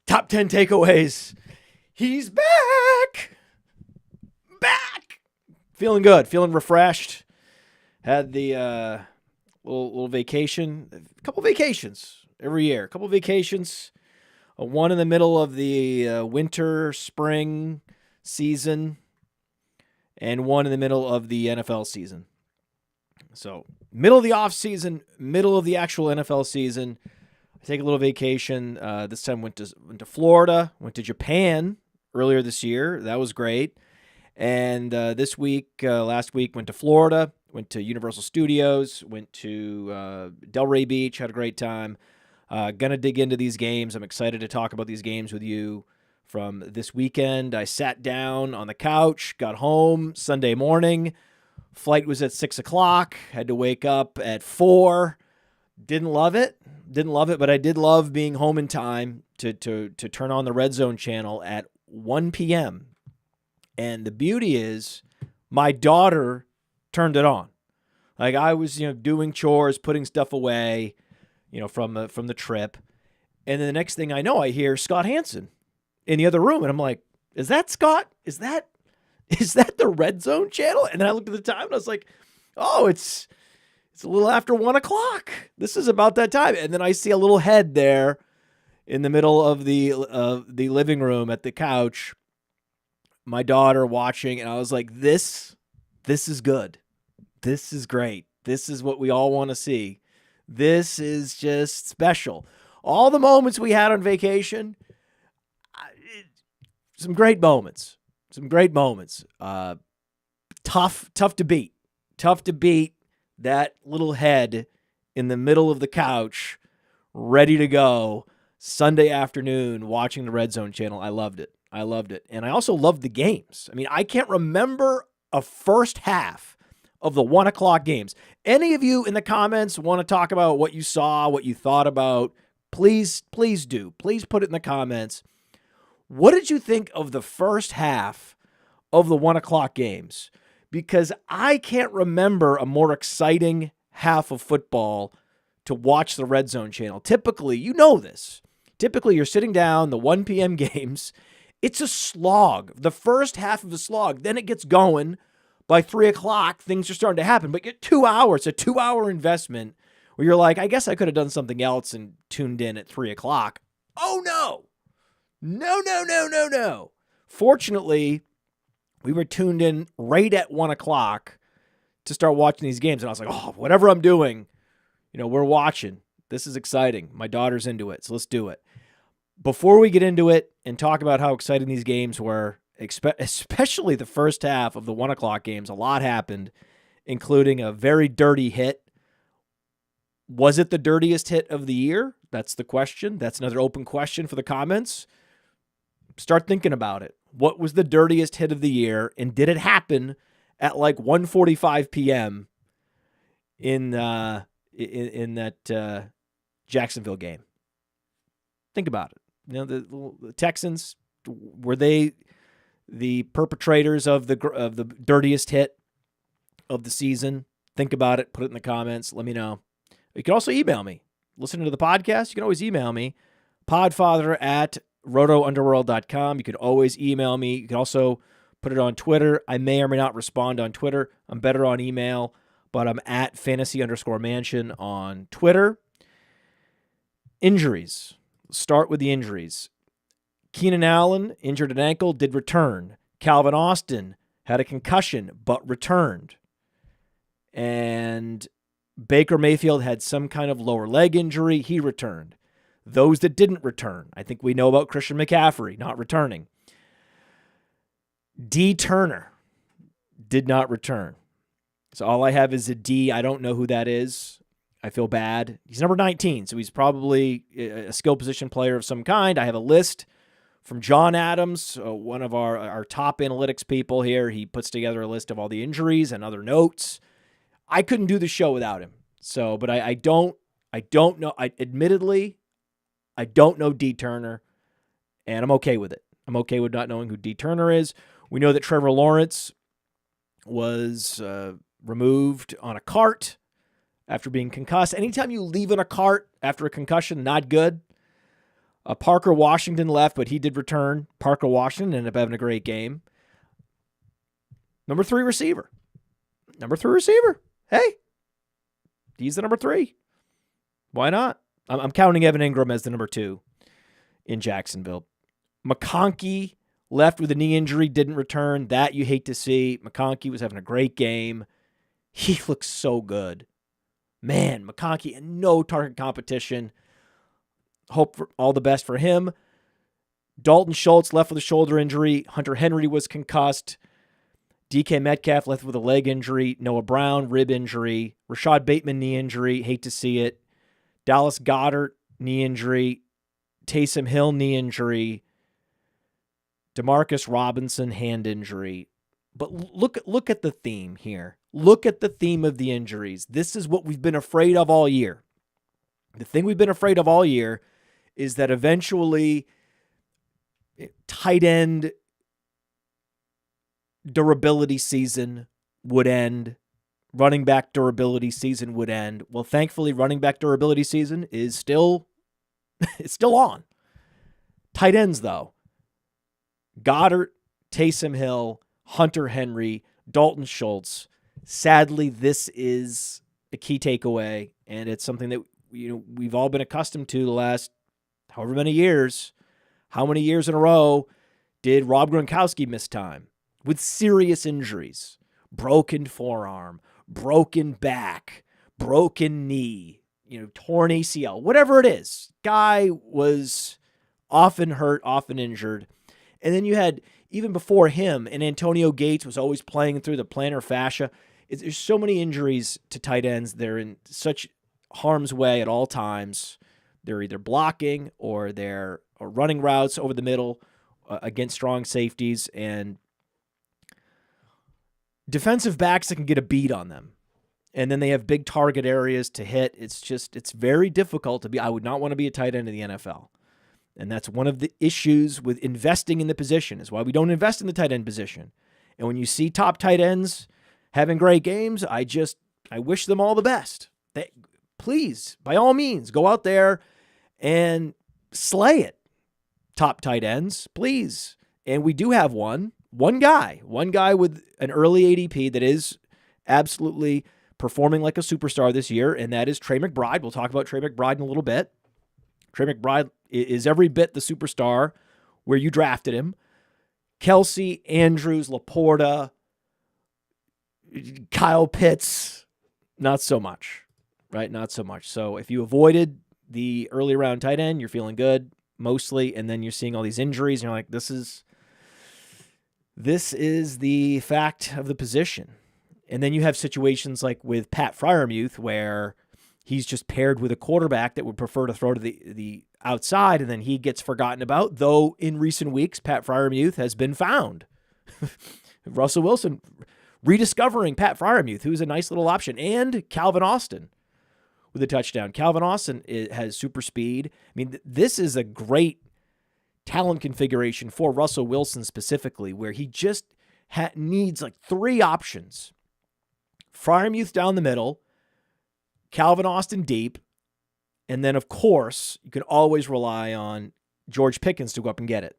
Top 10 takeaways. He's back. Back. Feeling good. Feeling refreshed. Had the little vacation. A couple vacations every year. A couple vacations. One in the middle of the winter, spring season. And one in the middle of the NFL season. So, middle of the off season, middle of the actual NFL season. I take a little vacation. This time went to Florida, went to Japan earlier this year. That was great. And this week, last week, went to Florida, went to Universal Studios, went to Delray Beach, had a great time. Gonna dig into these games. I'm excited to talk about these games with you from this weekend. I sat down on the couch, got home Sunday morning. Flight was at 6 o'clock. Had to wake up at 4. Didn't love it, but I did love being home in time to turn on the Red Zone channel at 1 p.m. And the beauty is, my daughter turned it on. Like, I was, doing chores, putting stuff away, from the trip, and then the next thing I know, I hear Scott Hansen in the other room, and I'm like, "Is that Scott? Is that the Red Zone channel?" And then I looked at the time, and I was like, "Oh, it's a little after 1 o'clock. This is about that time." And then I see a little head there in the middle of the living room at the couch, my daughter watching, and I was like, "This is good. This is great. This is what we all want to see. This is just special." All the moments we had on vacation, some great moments. Tough to beat. Tough to beat that little head in the middle of the couch, ready to go Sunday afternoon watching the Red Zone channel. I loved it. And I also loved the games. I mean, I can't remember a first half of the 1 o'clock games. Any of you in the comments want to talk about what you saw, what you thought about, please do. Please put it in the comments. What did you think of the first half of the 1 o'clock games? Because I can't remember a more exciting half of football to watch the Red Zone channel. Typically, you know this. Typically, you're sitting down, the 1 p.m. games. It's a slog. The first half of a slog. Then it gets going. By 3 o'clock, things are starting to happen. But get 2 hours, a 2-hour investment where you're like, I guess I could have done something else and tuned in at 3 o'clock. Oh, no. No. Fortunately, we were tuned in right at 1 o'clock to start watching these games. And I was like, oh, whatever I'm doing, we're watching. This is exciting. My daughter's into it, so let's do it. Before we get into it and talk about how exciting these games were, especially the first half of the 1 o'clock games, a lot happened, including a very dirty hit. Was it the dirtiest hit of the year? That's the question. That's another open question for the comments. Start thinking about it. What was the dirtiest hit of the year, and did it happen at like 1:45 p.m. in that Jacksonville game? Think about it. The Texans, were they the perpetrators of the dirtiest hit of the season? Think about it. Put it in the comments. Let me know. You can also email me. Listening to the podcast, you can always email me, podfather@rotounderworld.com. You can always email me. You can also put it on Twitter. I may or may not respond on Twitter. I'm better on email, but I'm at fantasy_mansion on Twitter. Injuries. Let's start with the injuries. Keenan Allen, injured an ankle, did return. Calvin Austin had a concussion, but returned. And Baker Mayfield had some kind of lower leg injury. He returned. Those that didn't return, I think we know about Christian McCaffrey not returning. D. Turner did not return. So all I have is a D. I don't know who that is. I feel bad. He's number 19, so he's probably a skill position player of some kind. I have a list from John Adams, one of our top analytics people here. He puts together a list of all the injuries and other notes. I couldn't do the show without him. So, but I don't know. Admittedly, I don't know D. Turner, and I'm okay with it. I'm okay with not knowing who D. Turner is. We know that Trevor Lawrence was removed on a cart after being concussed. Anytime you leave in a cart after a concussion, not good. Parker Washington left, but he did return. Parker Washington ended up having a great game. Number 3 receiver. Hey, he's the number 3. Why not? I'm counting Evan Ingram as the number 2 in Jacksonville. McConkey left with a knee injury, didn't return. That you hate to see. McConkey was having a great game. He looks so good. Man, McConkey and no target competition. Hope for all the best for him. Dalton Schultz left with a shoulder injury. Hunter Henry was concussed. DK Metcalf left with a leg injury. Noah Brown, rib injury. Rashad Bateman, knee injury. Hate to see it. Dallas Goedert, knee injury. Taysom Hill, knee injury. Demarcus Robinson, hand injury. But look at the theme here. Look at the theme of the injuries. This is what we've been afraid of all year. The thing we've been afraid of all year is that eventually tight end durability season would end. Running back durability season would end. Well, thankfully, running back durability season is still it's still on. Tight ends, though. Goddard, Taysom Hill, Hunter Henry, Dalton Schultz. Sadly, this is a key takeaway, and it's something that we've all been accustomed to the last however many years. How many years in a row did Rob Gronkowski miss time with serious injuries? Broken forearm, broken back, broken knee, torn ACL, whatever it is. Guy was often hurt, often injured. And then you had, even before him, and Antonio Gates was always playing through the plantar fascia. There's so many injuries to tight ends. They're in such harm's way at all times. They're either blocking or they're running routes over the middle against strong safeties and defensive backs that can get a beat on them. And then they have big target areas to hit. It's very difficult to be. I would not want to be a tight end in the NFL. And that's one of the issues with investing in the position, is why we don't invest in the tight end position. And when you see top tight ends having great games, I wish them all the best. Please, by all means, go out there and slay it. Top tight ends, please. And we do have one guy with an early ADP that is absolutely performing like a superstar this year, and that is Trey McBride. We'll talk about Trey McBride in a little bit. Trey McBride is every bit the superstar where you drafted him. Kelsey, Andrews, Laporta, Kyle Pitts, not so much, right? Not so much. So if you avoided the early round tight end, you're feeling good mostly, and then you're seeing all these injuries, and you're like, this is the fact of the position. And then you have situations like with Pat Freiermuth where he's just paired with a quarterback that would prefer to throw to the outside, and then he gets forgotten about, though in recent weeks, Pat Freiermuth has been found. Russell Wilson rediscovering Pat Freiermuth, who's a nice little option, and Calvin Austin with a touchdown. Calvin Austin has super speed. I mean, this is a great talent configuration for Russell Wilson specifically, where he just needs like 3 options. Freiermuth down the middle, Calvin Austin deep, and then, of course, you can always rely on George Pickens to go up and get it.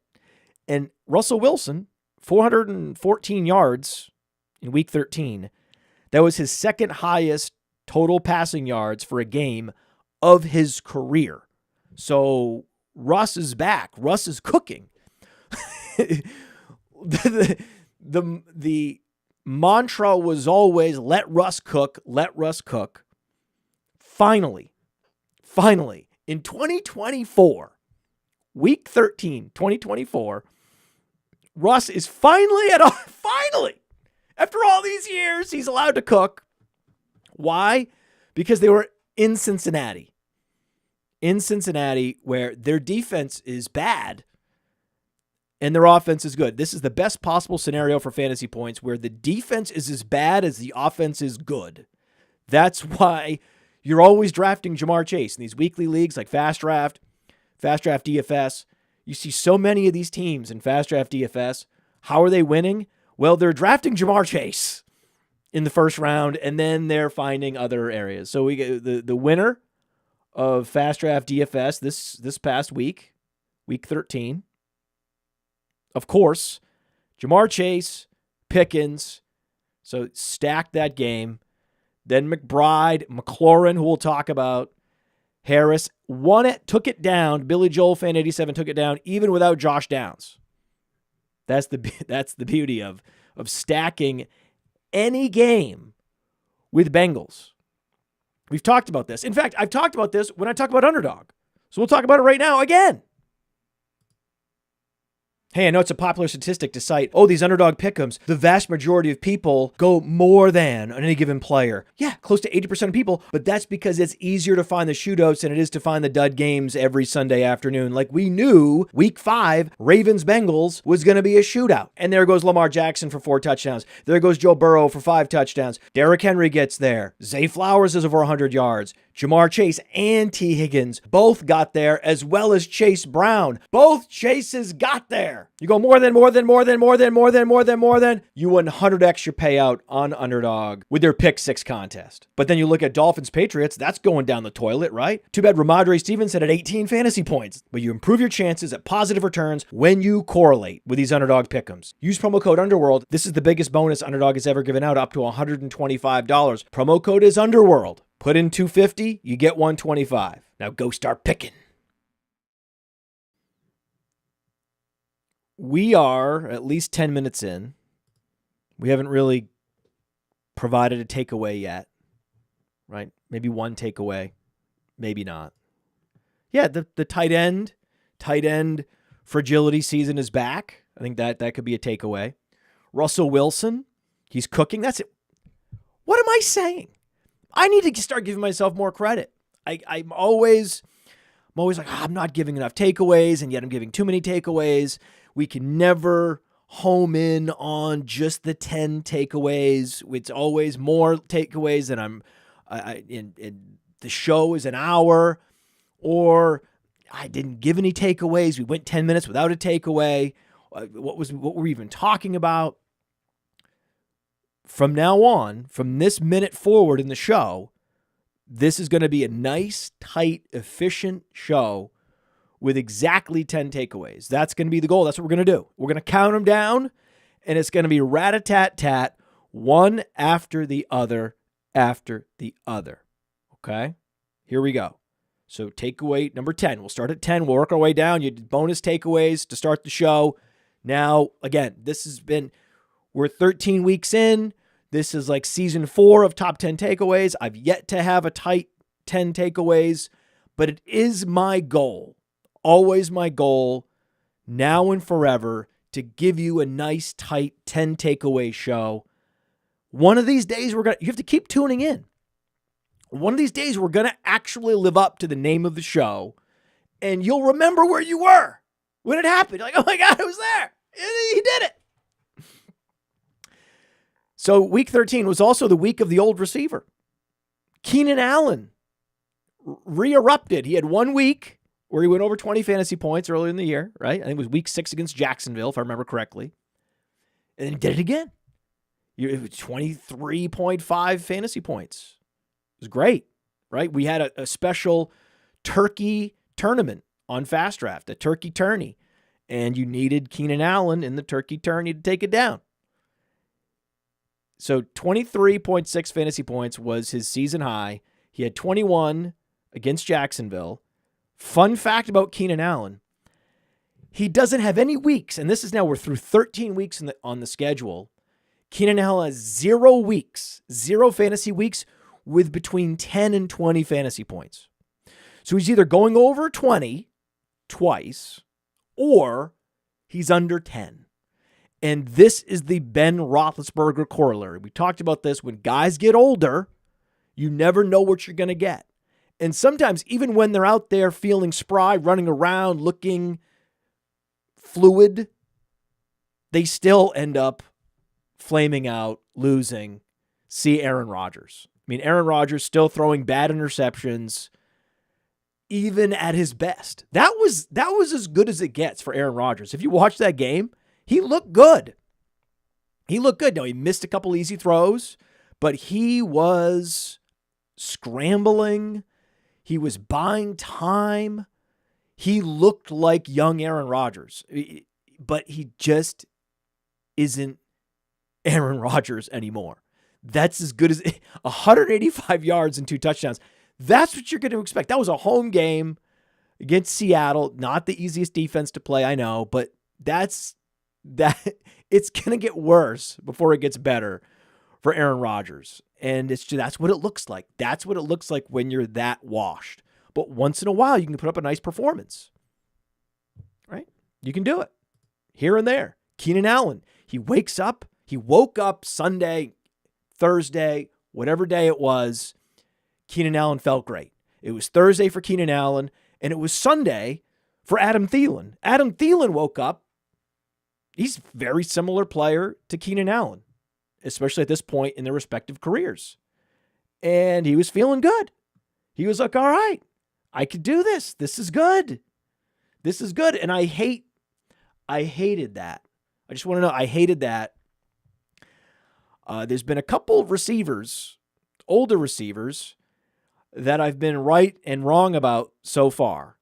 And Russell Wilson, 414 yards in Week 13. That was his second highest total passing yards for a game of his career. So Russ is back. Russ is cooking. The mantra was always, let Russ cook, let Russ cook. Finally, in 2024, Week 13, 2024, Russ is finally, after all these years, he's allowed to cook. Why? Because they were in Cincinnati. Where their defense is bad and their offense is good. This is the best possible scenario for fantasy points, where the defense is as bad as the offense is good. That's why you're always drafting Jamar Chase in these weekly leagues like Fast Draft DFS. You see so many of these teams in Fast Draft DFS. How are they winning? Well, they're drafting Jamar Chase in the first round, and then they're finding other areas. So we get the winner of Fast Draft DFS this past week week 13. Of course, Jamar Chase, Pickens. So stack that game. Then McBride, McLaurin, who we'll talk about. Harris won it, took it down. Billy Joel Fan 87 took it down, even without Josh Downs. That's the beauty of stacking any game with Bengals. We've talked about this. In fact, I've talked about this when I talk about Underdog. So we'll talk about it right now again. Hey, I know it's a popular statistic to cite, these Underdog Pick Ems, the vast majority of people go more than on any given player. Yeah, close to 80% of people, but that's because it's easier to find the shootouts than it is to find the dud games every Sunday afternoon. Like we knew week 5, Ravens-Bengals was going to be a shootout. And there goes Lamar Jackson for 4 touchdowns. There goes Joe Burrow for 5 touchdowns. Derrick Henry gets there. Zay Flowers is over 100 yards. Jamar Chase and T. Higgins both got there, as well as Chase Brown. Both Chases got there. You go more than. You win 100x your payout on Underdog with their Pick 6 contest. But then you look at Dolphins-Patriots, that's going down the toilet, right? Too bad Ramondre Stevenson had 18 fantasy points. But you improve your chances at positive returns when you correlate with these Underdog Pick Ems. Use promo code Underworld. This is the biggest bonus Underdog has ever given out, up to $125. Promo code is Underworld. Put in $250, you get $125. Now go start picking. We are at least 10 minutes in. We haven't really provided a takeaway yet, right? Maybe one takeaway, maybe not. Yeah, the tight end fragility season is back. I think that could be a takeaway. Russell Wilson, he's cooking. That's it. What am I saying? I need to start giving myself more credit. I'm always like, I'm not giving enough takeaways, and yet I'm giving too many takeaways. We can never home in on just the 10 takeaways. It's always more takeaways than the show is an hour, or I didn't give any takeaways. We went 10 minutes without a takeaway. What were we even talking about? From now on, from this minute forward in the show, this is going to be a nice, tight, efficient show with exactly 10 takeaways. That's going to be the goal. That's what we're going to do. We're going to count them down, and it's going to be rat-a-tat-tat, one after the other, after the other. Okay? Here we go. So takeaway number 10. We'll start at 10. We'll work our way down. You did bonus takeaways to start the show. Now, again, we're 13 weeks in. This is like season 4 of Top 10 Takeaways. I've yet to have a tight 10 takeaways, but it is my goal, always my goal, now and forever, to give you a nice, tight 10 takeaway show. One of these days, you have to keep tuning in. One of these days, we're going to actually live up to the name of the show, and you'll remember where you were when it happened. You're like, oh my God, I was there. He did it. So week 13 was also the week of the old receiver. Keenan Allen re-erupted. He had 1 week where he went over 20 fantasy points earlier in the year, right? I think it was week 6 against Jacksonville, if I remember correctly. And then he did it again. It was 23.5 fantasy points. It was great, right? We had a special turkey tournament on Fast Draft, a turkey tourney. And you needed Keenan Allen in the turkey tourney to take it down. So 23.6 fantasy points was his season high. He had 21 against Jacksonville. Fun fact about Keenan Allen, he doesn't have any weeks, and this is now we're through 13 weeks on the schedule. Keenan Allen has 0 weeks, 0 fantasy weeks with between 10 and 20 fantasy points. So he's either going over 20 twice or he's under 10. And this is the Ben Roethlisberger corollary. We talked about this. When guys get older, you never know what you're going to get. And sometimes, even when they're out there feeling spry, running around, looking fluid, they still end up flaming out, losing. See Aaron Rodgers. I mean, Aaron Rodgers still throwing bad interceptions, even at his best. That was as good as it gets for Aaron Rodgers. If you watch that game, he looked good. Now, he missed a couple easy throws, but he was scrambling. He was buying time. He looked like young Aaron Rodgers, but he just isn't Aaron Rodgers anymore. That's as good as 185 yards and 2 touchdowns. That's what you're going to expect. That was a home game against Seattle. Not the easiest defense to play, I know, but that's it's going to get worse before it gets better for Aaron Rodgers. And that's what it looks like. That's what it looks like when you're that washed. But once in a while, you can put up a nice performance. Right? You can do it. Here and there. Keenan Allen, he woke up Sunday, Thursday, whatever day it was. Keenan Allen felt great. It was Thursday for Keenan Allen, and it was Sunday for Adam Thielen. Adam Thielen woke up. He's a very similar player to Keenan Allen, especially at this point in their respective careers. And he was feeling good. He was like, all right, I could do this. This is good. This is good. And I hated that. I just want to know, I hated that. There's been a couple of receivers, older receivers, that I've been right and wrong about so far.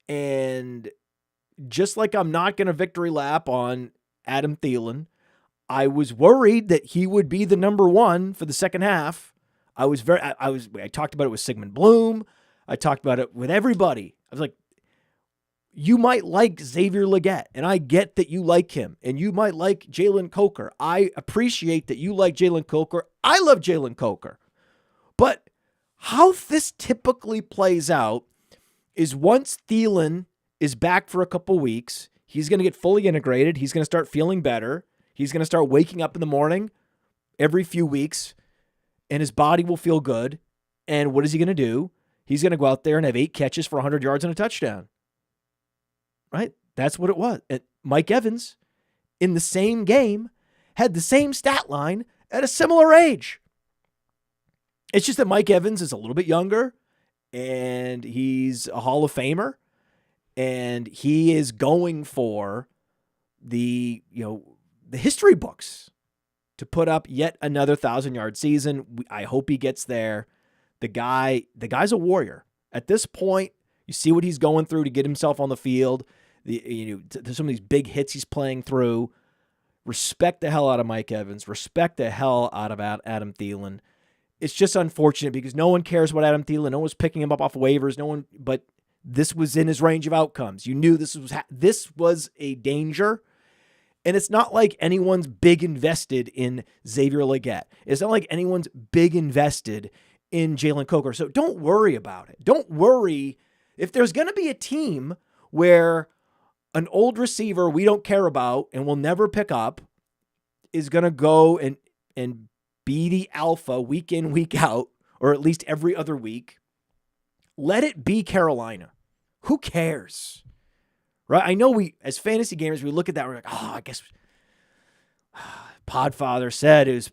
And just like I'm not going to victory lap on Adam Thielen, I was worried that he would be the number one for the second half. I talked about it with Sigmund Bloom. I talked about it with everybody. I was like, you might like Xavier Legette, and I get that you like him, and you might like Jalen Coker. I appreciate that you like Jalen Coker. I love Jalen Coker. But how this typically plays out is once Thielen is back for a couple weeks, he's going to get fully integrated. He's going to start feeling better. He's going to start waking up in the morning every few weeks, and his body will feel good. And what is he going to do? He's going to go out there and have 8 catches for 100 yards and a touchdown. Right? That's what it was. And Mike Evans, in the same game, had the same stat line at a similar age. It's just that Mike Evans is a little bit younger, and he's a Hall of Famer, and he is going for the history books to put up yet another 1,000-yard season. I hope he gets there. The guy's a warrior. At this point, you see what he's going through to get himself on the field. There's some of these big hits he's playing through. Respect the hell out of Mike Evans. Respect the hell out of Adam Thielen. It's just unfortunate because no one cares about Adam Thielen. No one's picking him up off waivers. But this was in his range of outcomes. You knew this was a danger. And it's not like anyone's big invested in Xavier Legette. It's not like anyone's big invested in Jalen Coker. So don't worry about it. Don't worry. If there's going to be a team where an old receiver we don't care about and will never pick up is going to go and be the alpha week in, week out, or at least every other week, let it be Carolina. Who cares? Right? I know as fantasy gamers, we look at that, we're like, I guess Podfather said it was,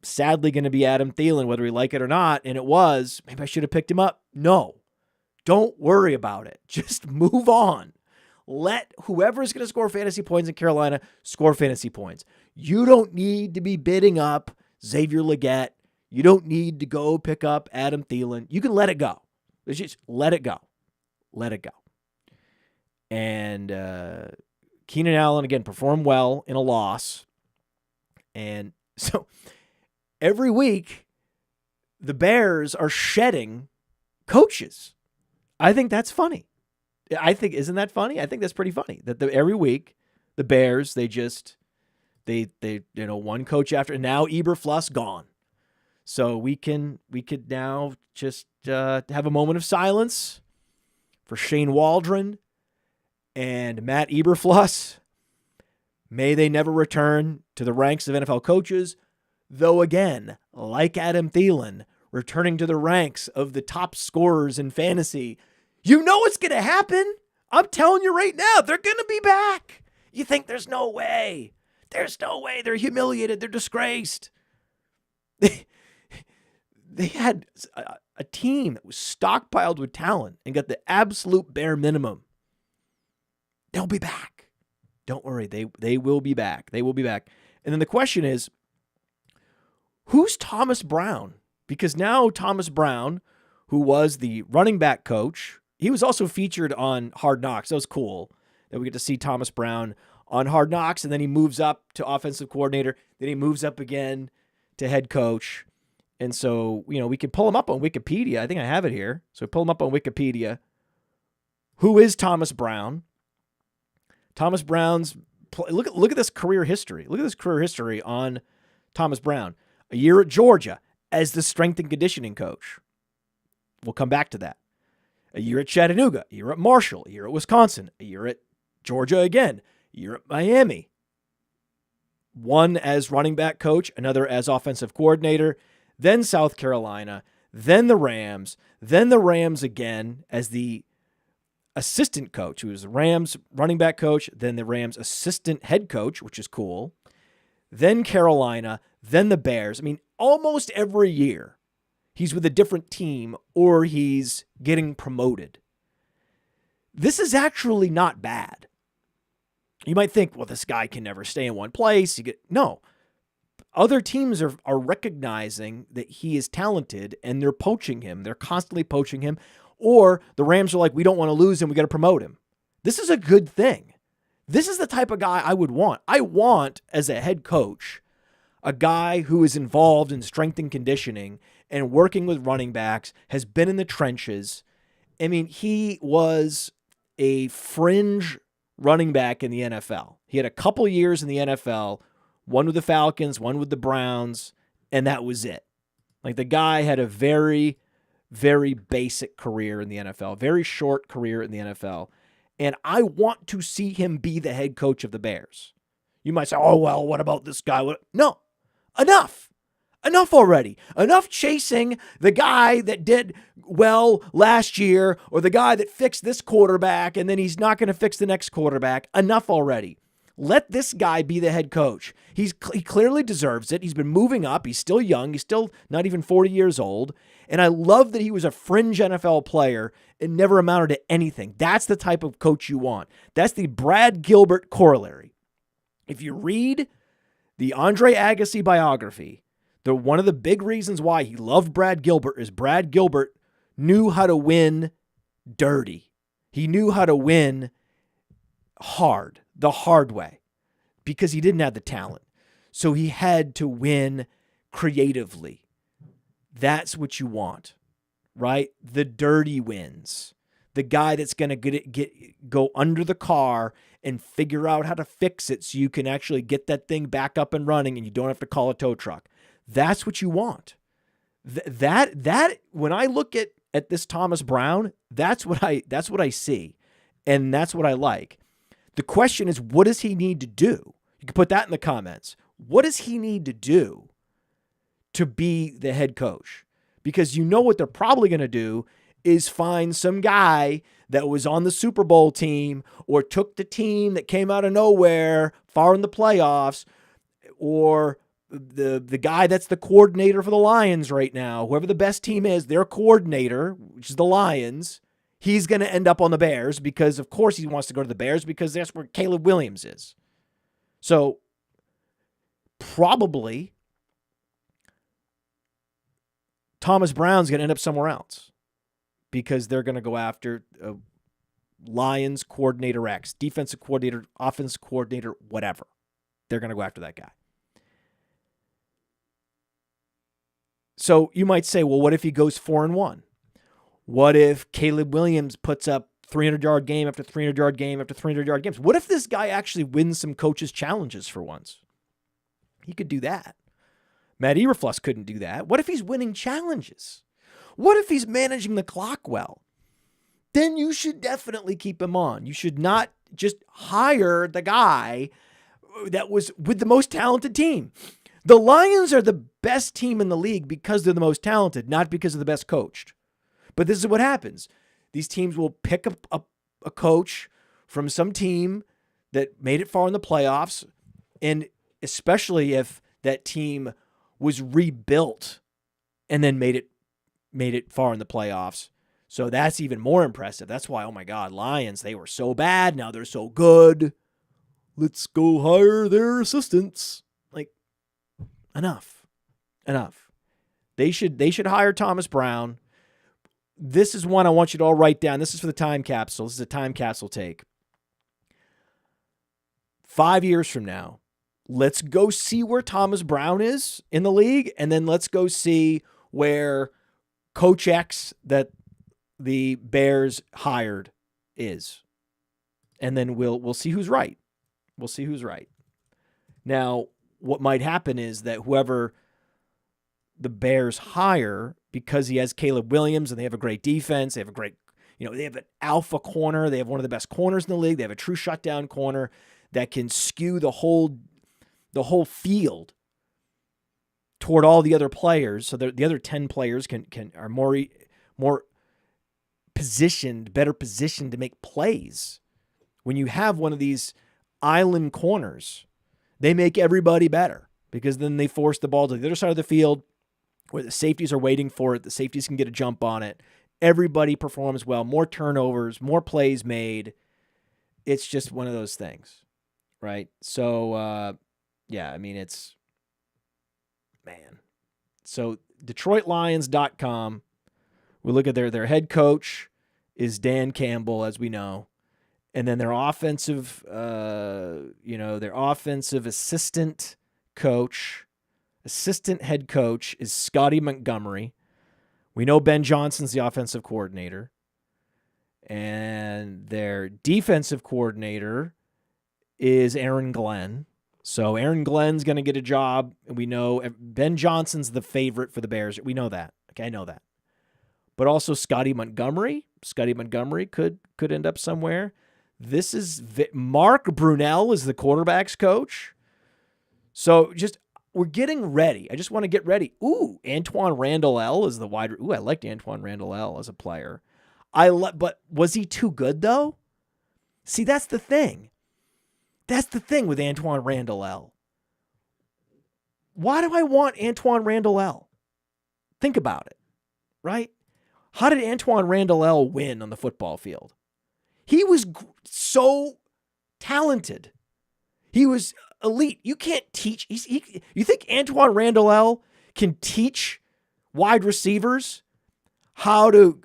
sadly going to be Adam Thielen, whether we like it or not. And it was. Maybe I should have picked him up. No. Don't worry about it. Just move on. Let whoever is going to score fantasy points in Carolina score fantasy points. You don't need to be bidding up Xavier Legette. You don't need to go pick up Adam Thielen. You can let it go. Just let it go. Let it go. And Keenan Allen, again, performed well in a loss. And so every week, the Bears are shedding coaches. I think that's funny. Isn't that funny? I think that's pretty funny that every week the Bears, they one coach after, and now Eberflus gone. So we could now just have a moment of silence for Shane Waldron and Matt Eberflus. May they never return to the ranks of NFL coaches, though again, like Adam Thielen, returning to the ranks of the top scorers in fantasy. You know what's going to happen. I'm telling you right now, they're going to be back. You think there's no way. There's no way. They're humiliated. They're disgraced. They had a team that was stockpiled with talent and got the absolute bare minimum. They'll be back. Don't worry. They will be back. They will be back. And then the question is, who's Thomas Brown? Because now Thomas Brown, who was the running back coach he was also featured on Hard Knocks. That was cool that we get to see Thomas Brown on Hard Knocks, and then he moves up to offensive coordinator. Then he moves up again to head coach. And so, we can pull him up on Wikipedia. I think I have it here. So pull him up on Wikipedia. Who is Thomas Brown? Thomas Brown's look at this career history. Look at this career history on Thomas Brown. A year at Georgia as the strength and conditioning coach. We'll come back to that. A year at Chattanooga, a year at Marshall, a year at Wisconsin, a year at Georgia again, a year at Miami. One as running back coach, another as offensive coordinator, then South Carolina, then the Rams again as the assistant coach, who was the Rams running back coach, then the Rams assistant head coach, which is cool, then Carolina, then the Bears. I mean, almost every year he's with a different team or he's getting promoted. This is actually not bad. You might think, well, this guy can never stay in one place. No. Other teams are recognizing that he is talented and they're poaching him. They're constantly poaching him. Or the Rams are like, we don't want to lose him. We got to promote him. This is a good thing. This is the type of guy I would want. I want, as a head coach, a guy who is involved in strength and conditioning and working with running backs, has been in the trenches. I mean, he was a fringe running back in the NFL. He had a couple years in the NFL, one with the Falcons, one with the Browns, and that was it. Like, the guy had a very, very basic career in the NFL, very short career in the NFL, and I want to see him be the head coach of the Bears. You might say, oh, well, what about this guy? No, enough. Enough already. Enough chasing the guy that did well last year or the guy that fixed this quarterback and then he's not going to fix the next quarterback. Enough already. Let this guy be the head coach. He clearly deserves it. He's been moving up. He's still young. He's still not even 40 years old. And I love that he was a fringe NFL player and never amounted to anything. That's the type of coach you want. That's the Brad Gilbert corollary. If you read the Andre Agassi biography, one of the big reasons why he loved Brad Gilbert is Brad Gilbert knew how to win dirty. He knew how to win hard, the hard way, because he didn't have the talent. So he had to win creatively. That's what you want, right? The dirty wins. The guy that's going to go under the car and figure out how to fix it so you can actually get that thing back up and running and you don't have to call a tow truck. That's what you want. That when I look at this Thomas Brown, that's what I see, and that's what I like. The question is, what does he need to do? You can put that in the comments. What does he need to do to be the head coach? Because you know what they're probably going to do is find some guy that was on the Super Bowl team or took the team that came out of nowhere far in the playoffs, or the guy that's the coordinator for the Lions right now, whoever the best team is, their coordinator, which is the Lions, he's going to end up on the Bears because, of course, he wants to go to the Bears because that's where Caleb Williams is. So probably Thomas Brown's going to end up somewhere else because they're going to go after Lions coordinator X, defensive coordinator, offensive coordinator, whatever. They're going to go after that guy. So you might say, well, what if he goes 4-1? What if Caleb Williams puts up 300-yard game after 300-yard game after 300-yard games? What if this guy actually wins some coaches' challenges for once? He could do that. Matt Eberflus couldn't do that. What if he's winning challenges? What if he's managing the clock well? Then you should definitely keep him on. You should not just hire the guy that was with the most talented team. The Lions are the best team in the league because they're the most talented, not because of the best coached. But this is what happens. These teams will pick up a coach from some team that made it far in the playoffs, and especially if that team was rebuilt and then made it far in the playoffs. So that's even more impressive. That's why, oh my God, Lions, they were so bad. Now they're so good. Let's go hire their assistants. Like, enough. They should hire Thomas Brown. this is one I want you to all write down. This is for the time capsule. This is a time capsule take. 5 years from now, let's go see where Thomas Brown is in the league, and then let's go see where Coach X that the Bears hired is. And then we'll see who's right. We'll see who's right. Now, what might happen is that whoever the Bears hire, because he has Caleb Williams and they have a great defense, they have a great, they have an alpha corner, they have one of the best corners in the league, they have a true shutdown corner that can skew the whole field toward all the other players, so the other 10 players are more positioned, better positioned to make plays. When you have one of these island corners, they make everybody better because then they force the ball to the other side of the field where the safeties are waiting for it. The safeties can get a jump on it. Everybody performs well, more turnovers, more plays made. It's just one of those things, right? So, it's, man. So DetroitLions.com, we look at their head coach is Dan Campbell, as we know. And then their offensive assistant head coach is Scotty Montgomery. We know Ben Johnson's the offensive coordinator. And their defensive coordinator is Aaron Glenn. So Aaron Glenn's going to get a job. We know Ben Johnson's the favorite for the Bears. We know that. Okay, I know that. But also Scotty Montgomery. Scotty Montgomery could end up somewhere. This is Mark Brunell is the quarterback's coach. So we're getting ready. I just want to get ready. Ooh, Antoine Randall L is the wide. Ooh, I liked Antoine Randall L as a player. But was he too good though? See, that's the thing. That's the thing with Antoine Randall L. Why do I want Antoine Randall L? Think about it, right? How did Antoine Randall L win on the football field? He was so talented. He was elite. You can't teach. You think Antoine Randall L can teach wide receivers how to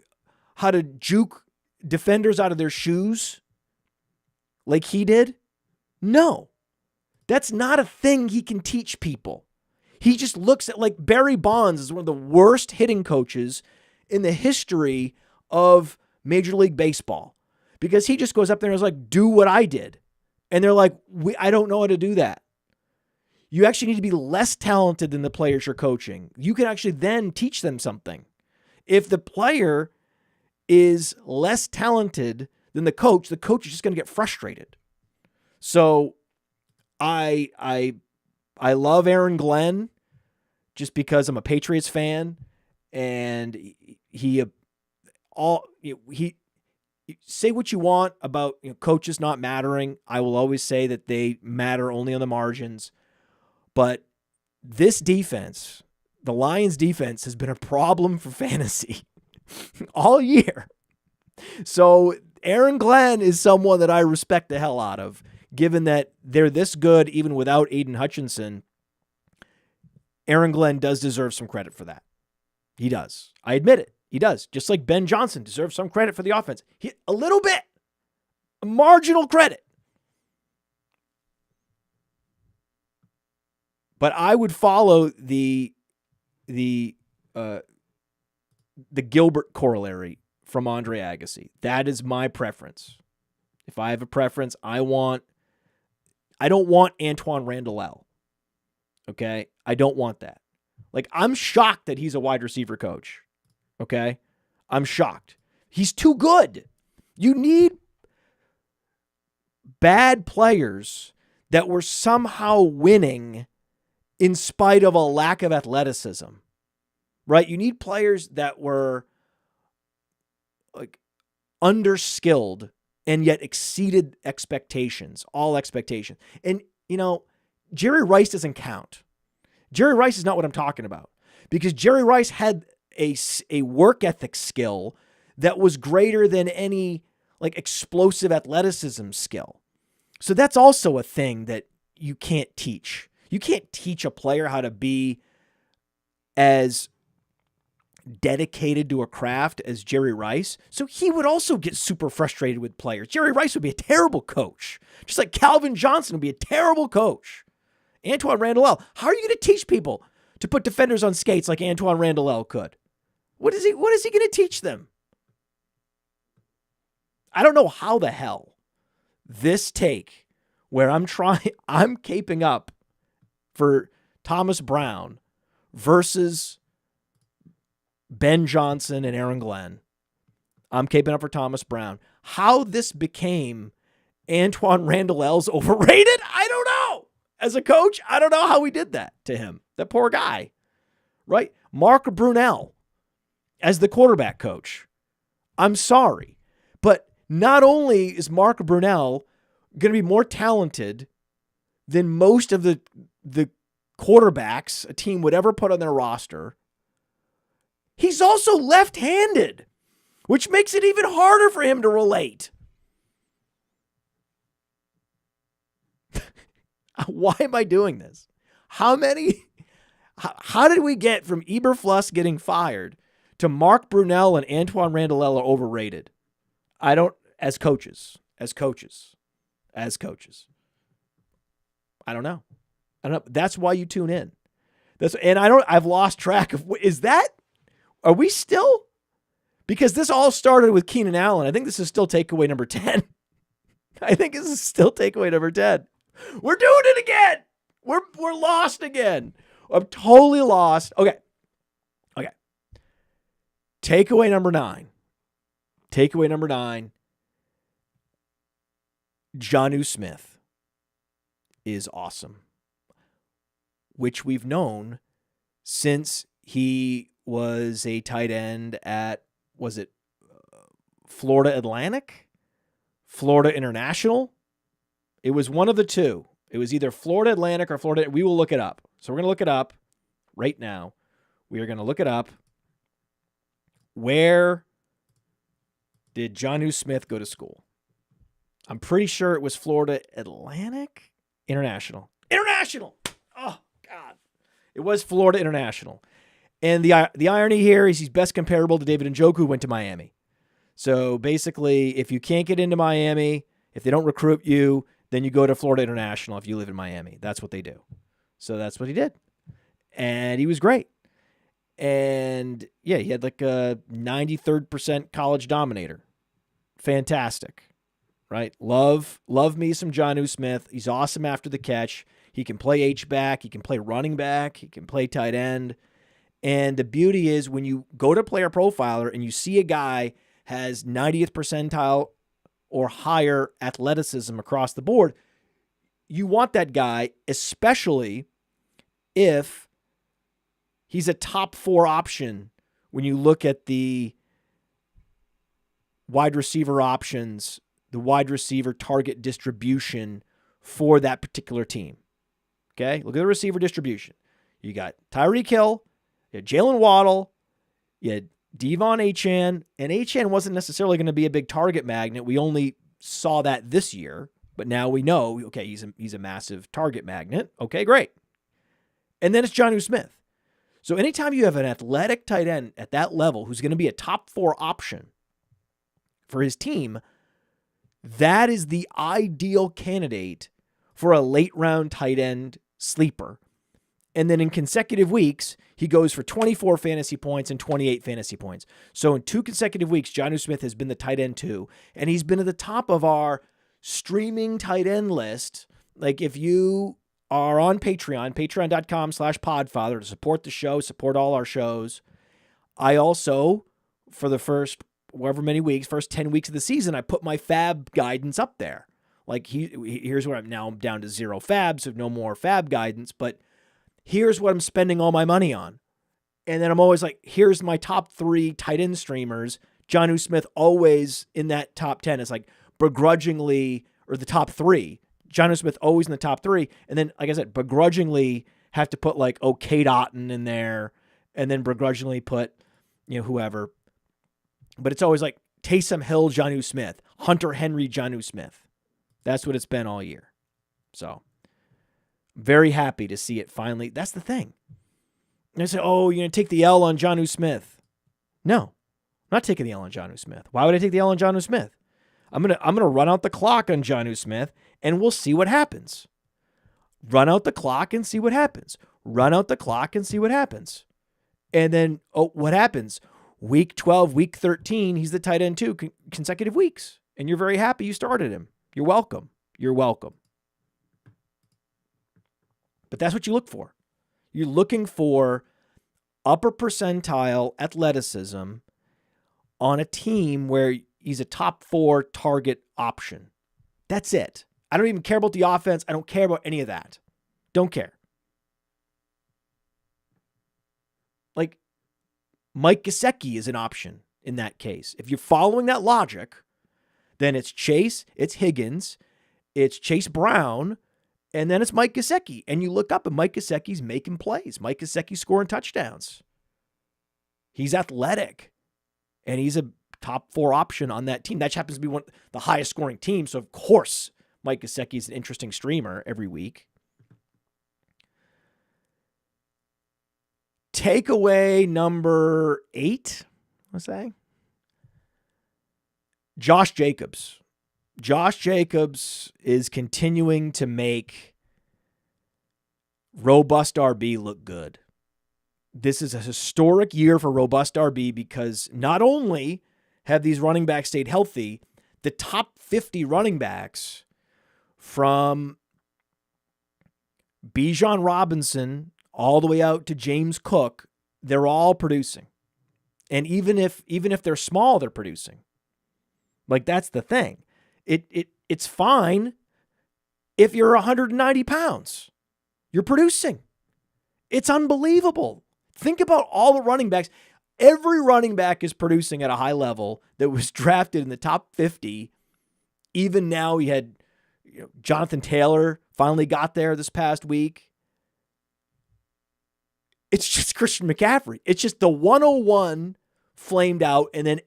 juke defenders out of their shoes like he did? No. That's not a thing he can teach people. He just looks at, like, Barry Bonds is one of the worst hitting coaches in the history of Major League Baseball. Because he just goes up there and is like, do what I did. And they're like, I don't know how to do that. You actually need to be less talented than the players you're coaching. You can actually then teach them something. If the player is less talented than the coach is just going to get frustrated. So I love Aaron Glenn just because I'm a Patriots fan, and he say what you want about coaches not mattering. I will always say that they matter only on the margins. But this defense, the Lions defense, has been a problem for fantasy all year. So Aaron Glenn is someone that I respect the hell out of, given that they're this good even without Aiden Hutchinson. Aaron Glenn does deserve some credit for that. He does. I admit it. He does. Just like Ben Johnson deserves some credit for the offense. A little bit. A marginal credit. But I would follow the Gilbert corollary from Andre Agassi. That is my preference. If I have a preference, I don't want Antoine Randall L. Okay? I don't want that. Like, I'm shocked that he's a wide receiver coach. Okay? I'm shocked. He's too good. You need bad players that were somehow winning in spite of a lack of athleticism. Right? You need players that were like underskilled and yet exceeded expectations, all expectations. And, Jerry Rice doesn't count. Jerry Rice is not what I'm talking about, because Jerry Rice had a work ethic skill that was greater than any like explosive athleticism skill. So that's also a thing that you can't teach. You can't teach a player how to be as dedicated to a craft as Jerry Rice. So he would also get super frustrated with players. Jerry Rice would be a terrible coach. Just like Calvin Johnson would be a terrible coach. Antoine Randall, how are you going to teach people to put defenders on skates like Antoine Randall could? What is he going to teach them? I don't know how the hell this take where I'm caping up for Thomas Brown versus Ben Johnson and Aaron Glenn. I'm caping up for Thomas Brown. How this became Antoine Randall's overrated, I don't know. As a coach, I don't know how we did that to him. That poor guy, right? Mark Brunell as the quarterback coach. I'm sorry, but not only is Mark Brunell going to be more talented than most of the quarterbacks a team would ever put on their roster, he's also left-handed, which makes it even harder for him to relate. Why am I doing this? How did we get from Eberfluss getting fired to Mark Brunell and Antoine Randall are overrated? As coaches. I don't know. That's why you tune in. I've lost track of, are we still? Because this all started with Keenan Allen. I think this is still takeaway number 10. We're doing it again. We're lost again. I'm totally lost. Okay. Takeaway number 9. Jonnu Smith is awesome, which we've known since he was a tight end at, was it Florida Atlantic? Florida International? It was one of the two. It was either Florida Atlantic or Florida. We will look it up. So we're going to look it up right now. We are going to look it up. Where did Jonnu Smith go to school? I'm pretty sure it was Florida Atlantic? International. Oh, God. It was Florida International. And the irony here is he's best comparable to David Njoku, who went to Miami. So basically, if you can't get into Miami, if they don't recruit you, then you go to Florida International if you live in Miami. That's what they do. So that's what he did. And he was great. And yeah, he had like a 93rd% college dominator. Fantastic. Right? Love me some Jonnu Smith. He's awesome after the catch. He can play H-back. He can play running back. He can play tight end. And the beauty is when you go to Player Profiler and you see a guy has 90th percentile or higher athleticism across the board, you want that guy, especially if he's a top 4 option when you look at the wide receiver options, the wide receiver target distribution for that particular team. Okay? Look at the receiver distribution. You got Tyreek Hill, you had Jalen Waddle, you had Devon Achane, and Achane wasn't necessarily going to be a big target magnet. We only saw that this year, but now we know, okay, he's a massive target magnet. Okay, great. And then it's Jonnu Smith. So anytime you have an athletic tight end at that level who's going to be a top 4 option for his team, that is the ideal candidate for a late round tight end sleeper. And then in consecutive weeks, he goes for 24 fantasy points and 28 fantasy points. So in 2 consecutive weeks, Jonnu Smith has been the tight end 2, and he's been at the top of our streaming tight end list. Like if you are on Patreon, patreon.com/podfather to support the show, support all our shows. I also, for the first however many weeks, first 10 weeks of the season, I put my fab guidance up there. Like here's what I'm down to 0 fabs, so no more fab guidance, but here's what I'm spending all my money on. And then I'm always like, here's my top 3 tight end streamers. Jonnu Smith always in that top 10. It's like begrudgingly, or the top 3. Jonnu Smith always in the top 3. And then, like I said, begrudgingly have to put like, Kate Otten in there. And then begrudgingly put, whoever. But it's always like Taysom Hill, Jonnu Smith. Hunter Henry, Jonnu Smith. That's what it's been all year. So very happy to see it finally. That's the thing. And I say, you're going to take the L on Jonnu Smith. No, I'm not taking the L on Jonnu Smith. Why would I take the L on Jonnu Smith? I'm gonna run out the clock on Jonnu Smith, and we'll see what happens. Run out the clock and see what happens. Run out the clock and see what happens. And then, what happens? Week 12, week 13, he's the tight end 2 consecutive weeks. And you're very happy you started him. You're welcome. You're welcome. But that's what you look for. You're looking for upper percentile athleticism on a team where he's a top 4 target option. That's it. I don't even care about the offense. I don't care about any of that. Don't care. Like, Mike Gesicki is an option in that case. If you're following that logic, then it's Chase, it's Higgins, it's Chase Brown, and then it's Mike Gesicki. And you look up and Mike Gesicki's making plays. Mike Gesicki's scoring touchdowns. He's athletic. And he's a top 4 option on that team. That happens to be one the highest scoring team. So, of course, Mike Gesicki is an interesting streamer every week. Takeaway number 8, let's say. Josh Jacobs. Josh Jacobs is continuing to make robust RB look good. This is a historic year for robust RB because not only have these running backs stayed healthy, the top 50 running backs from Bijan Robinson all the way out to James Cook, they're all producing. And even if they're small, they're producing. Like, that's the thing. It's fine if you're 190 pounds. You're producing. It's unbelievable. Think about all the running backs. Every running back is producing at a high level that was drafted in the top 50. Even now, he had Jonathan Taylor finally got there this past week. It's just Christian McCaffrey. It's just the 101 flamed out, and then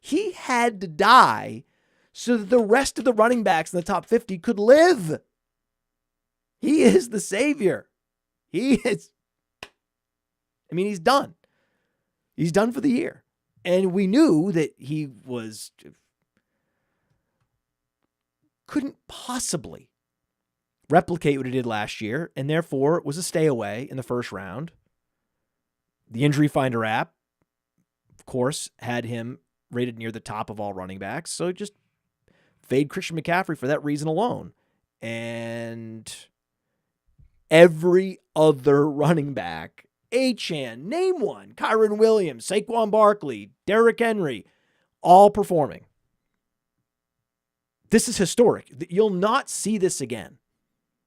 he had to die so that the rest of the running backs in the top 50 could live. He is the savior. He's done. He's done for the year. And we knew that he couldn't possibly replicate what he did last year, and therefore it was a stay away in the first round. The Injury Finder app, of course, had him rated near the top of all running backs, so just fade Christian McCaffrey for that reason alone. And every other running back, Achane, name one, Kyron Williams, Saquon Barkley, Derrick Henry, all performing. This is historic. You'll not see this again.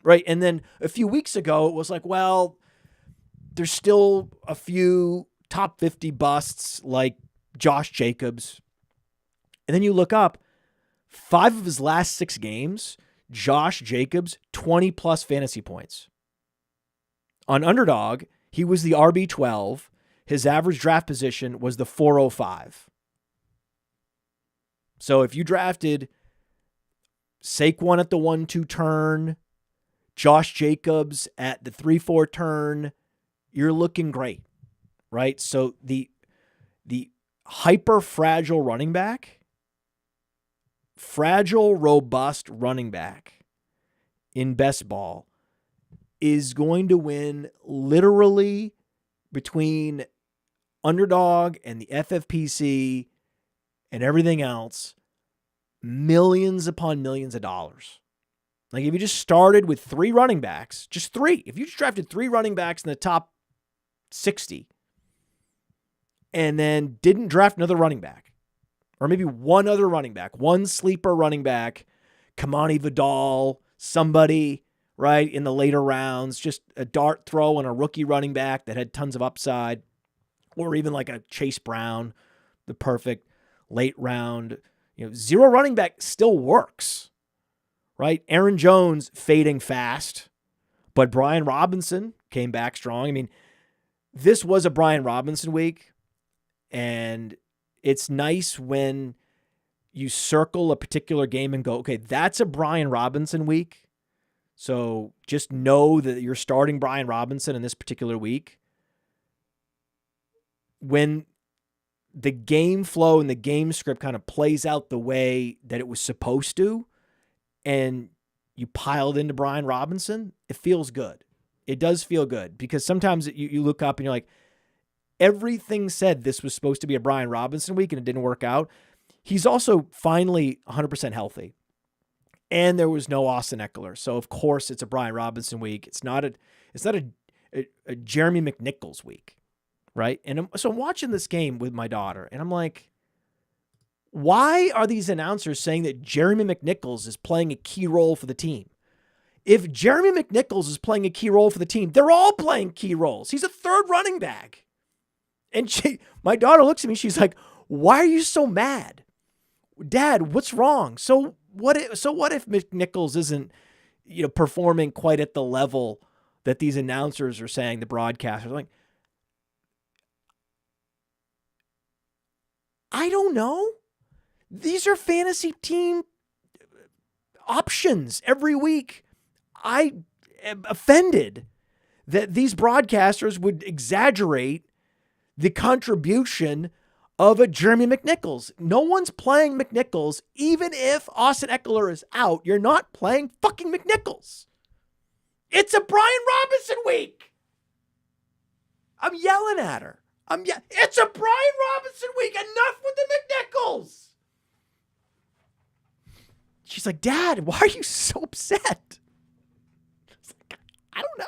Right? And then a few weeks ago, it was like, well, there's still a few top 50 busts like Josh Jacobs. And then you look up, 5 of his last 6 games, Josh Jacobs, 20-plus fantasy points. On Underdog, he was the RB12. His average draft position was the 405. So if you drafted Saquon at the 1-2 turn, Josh Jacobs at the 3-4 turn, you're looking great, right? So the hyper-fragile running back, fragile, robust running back in best ball is going to win literally between Underdog and the FFPC and everything else, millions upon millions of dollars. Like, if you just started with 3 running backs, just 3, if you just drafted 3 running backs in the top 60 and then didn't draft another running back, or maybe one other running back, one sleeper running back, Kamani Vidal, somebody, right, in the later rounds, just a dart throw and a rookie running back that had tons of upside, or even like a Chase Brown, the perfect late round, 0 running back still works. Right? Aaron Jones fading fast, but Brian Robinson came back strong. This was a Brian Robinson week, and it's nice when you circle a particular game and go, okay, that's a Brian Robinson week. So just know that you're starting Brian Robinson in this particular week. When the game flow and the game script kind of plays out the way that it was supposed to, and you piled into Brian Robinson, it feels good. It does feel good, because sometimes you look up and you're like, everything said this was supposed to be a Brian Robinson week and it didn't work out. He's also finally 100% healthy. And there was no Austin Eckler. So of course it's a Brian Robinson week. It's not a Jeremy McNichols week, right? And so I'm watching this game with my daughter, and I'm like, why are these announcers saying that Jeremy McNichols is playing a key role for the team? If Jeremy McNichols is playing a key role for the team, they're all playing key roles. He's a third running back. And my daughter looks at me, she's like, why are you so mad? Dad, what's wrong? So what if McNichols isn't, performing quite at the level that these announcers are saying, the broadcasters are like, I don't know. These are fantasy team options every week. I am offended that these broadcasters would exaggerate the contribution of a Jeremy McNichols. No one's playing McNichols. Even if Austin Eckler is out, you're not playing fucking McNichols. It's a Brian Robinson week. I'm yelling at her. It's a Brian Robinson week. Enough with the McNichols. She's like, Dad, why are you so upset? I don't know.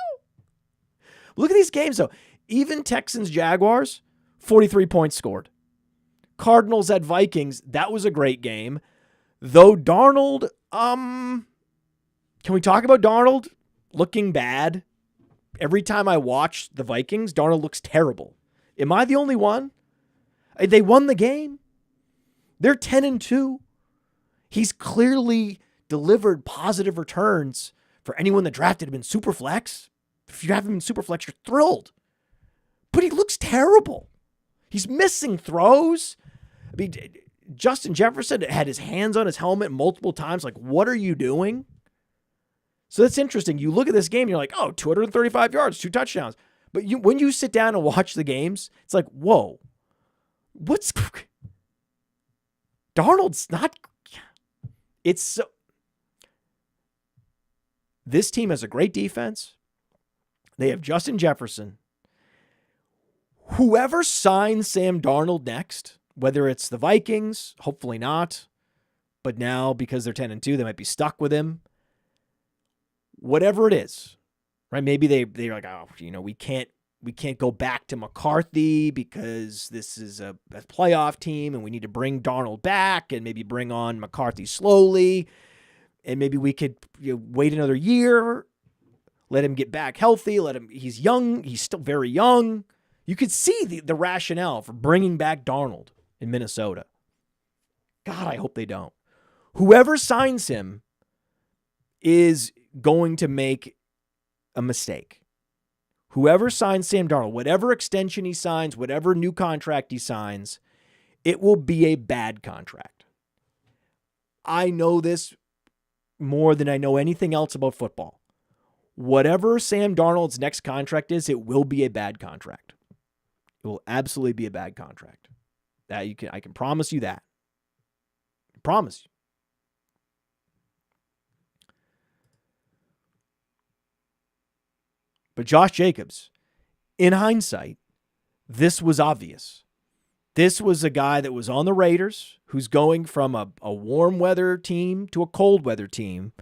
Look at these games, though. Even Texans-Jaguars, 43 points scored. Cardinals at Vikings, that was a great game. Though Darnold, can we talk about Darnold looking bad? Every time I watch the Vikings, Darnold looks terrible. Am I the only one? They won the game. They're 10-2. He's clearly delivered positive returns for anyone that drafted him in Superflex. If you have him in Superflex, you're thrilled. But he looks terrible. He's missing throws. I mean, Justin Jefferson had his hands on his helmet multiple times. Like, what are you doing? So that's interesting. You look at this game, you're like, oh, 235 yards, 2 touchdowns. But when you sit down and watch the games, it's like, whoa. Darnold's not... It's so... This team has a great defense. They have Justin Jefferson. Whoever signs Sam Darnold next, whether it's the Vikings, hopefully not, but now because they're 10-2, they might be stuck with him. Whatever it is, right? Maybe they're like, oh, we can't go back to McCarthy because this is a playoff team and we need to bring Darnold back and maybe bring on McCarthy slowly. And maybe we could wait another year, let him get back healthy, he's young, he's still very young. You could see the rationale for bringing back Darnold in Minnesota. God, I hope they don't. Whoever signs him is going to make a mistake. Whoever signs Sam Darnold, whatever extension he signs, whatever new contract he signs, it will be a bad contract. I know this more than I know anything else about football. Whatever Sam Darnold's next contract is, it will be a bad contract. It will absolutely be a bad contract. I can promise you that. I promise you. But Josh Jacobs, in hindsight, this was obvious. This was a guy that was on the Raiders who's going from a warm weather team to a cold weather team.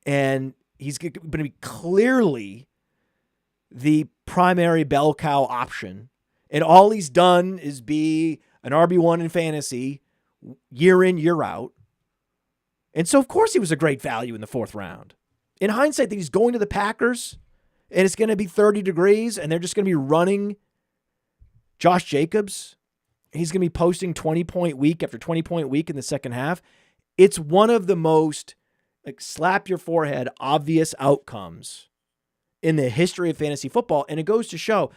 And he's going to be clearly the primary bell cow option. And all he's done is be an RB1 in fantasy year in, year out. And so, of course, he was a great value in the 4th round. In hindsight, that he's going to the Packers and it's going to be 30 degrees and they're just going to be running Josh Jacobs. He's going to be posting 20-point week after 20-point week in the second half. It's one of the most slap your forehead obvious outcomes in the history of fantasy football. And it goes to show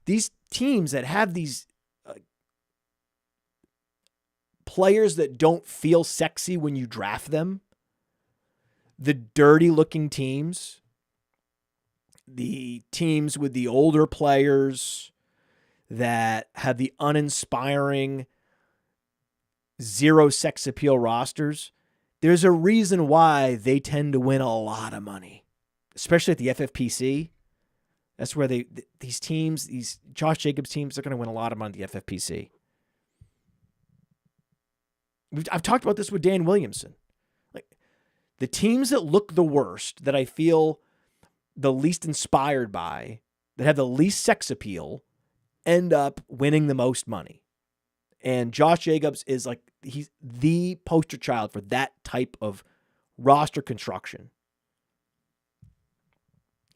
these teams that have these players that don't feel sexy when you draft them, the dirty looking teams, the teams with the older players, that have the uninspiring, zero sex appeal rosters, there's a reason why they tend to win a lot of money, especially at the FFPC. That's where these teams, these Josh Jacobs teams, are going to win a lot of money at the FFPC. I've talked about this with Dan Williamson. Like, the teams that look the worst, that I feel the least inspired by, that have the least sex appeal, end up winning the most money. And Josh Jacobs is like, he's the poster child for that type of roster construction.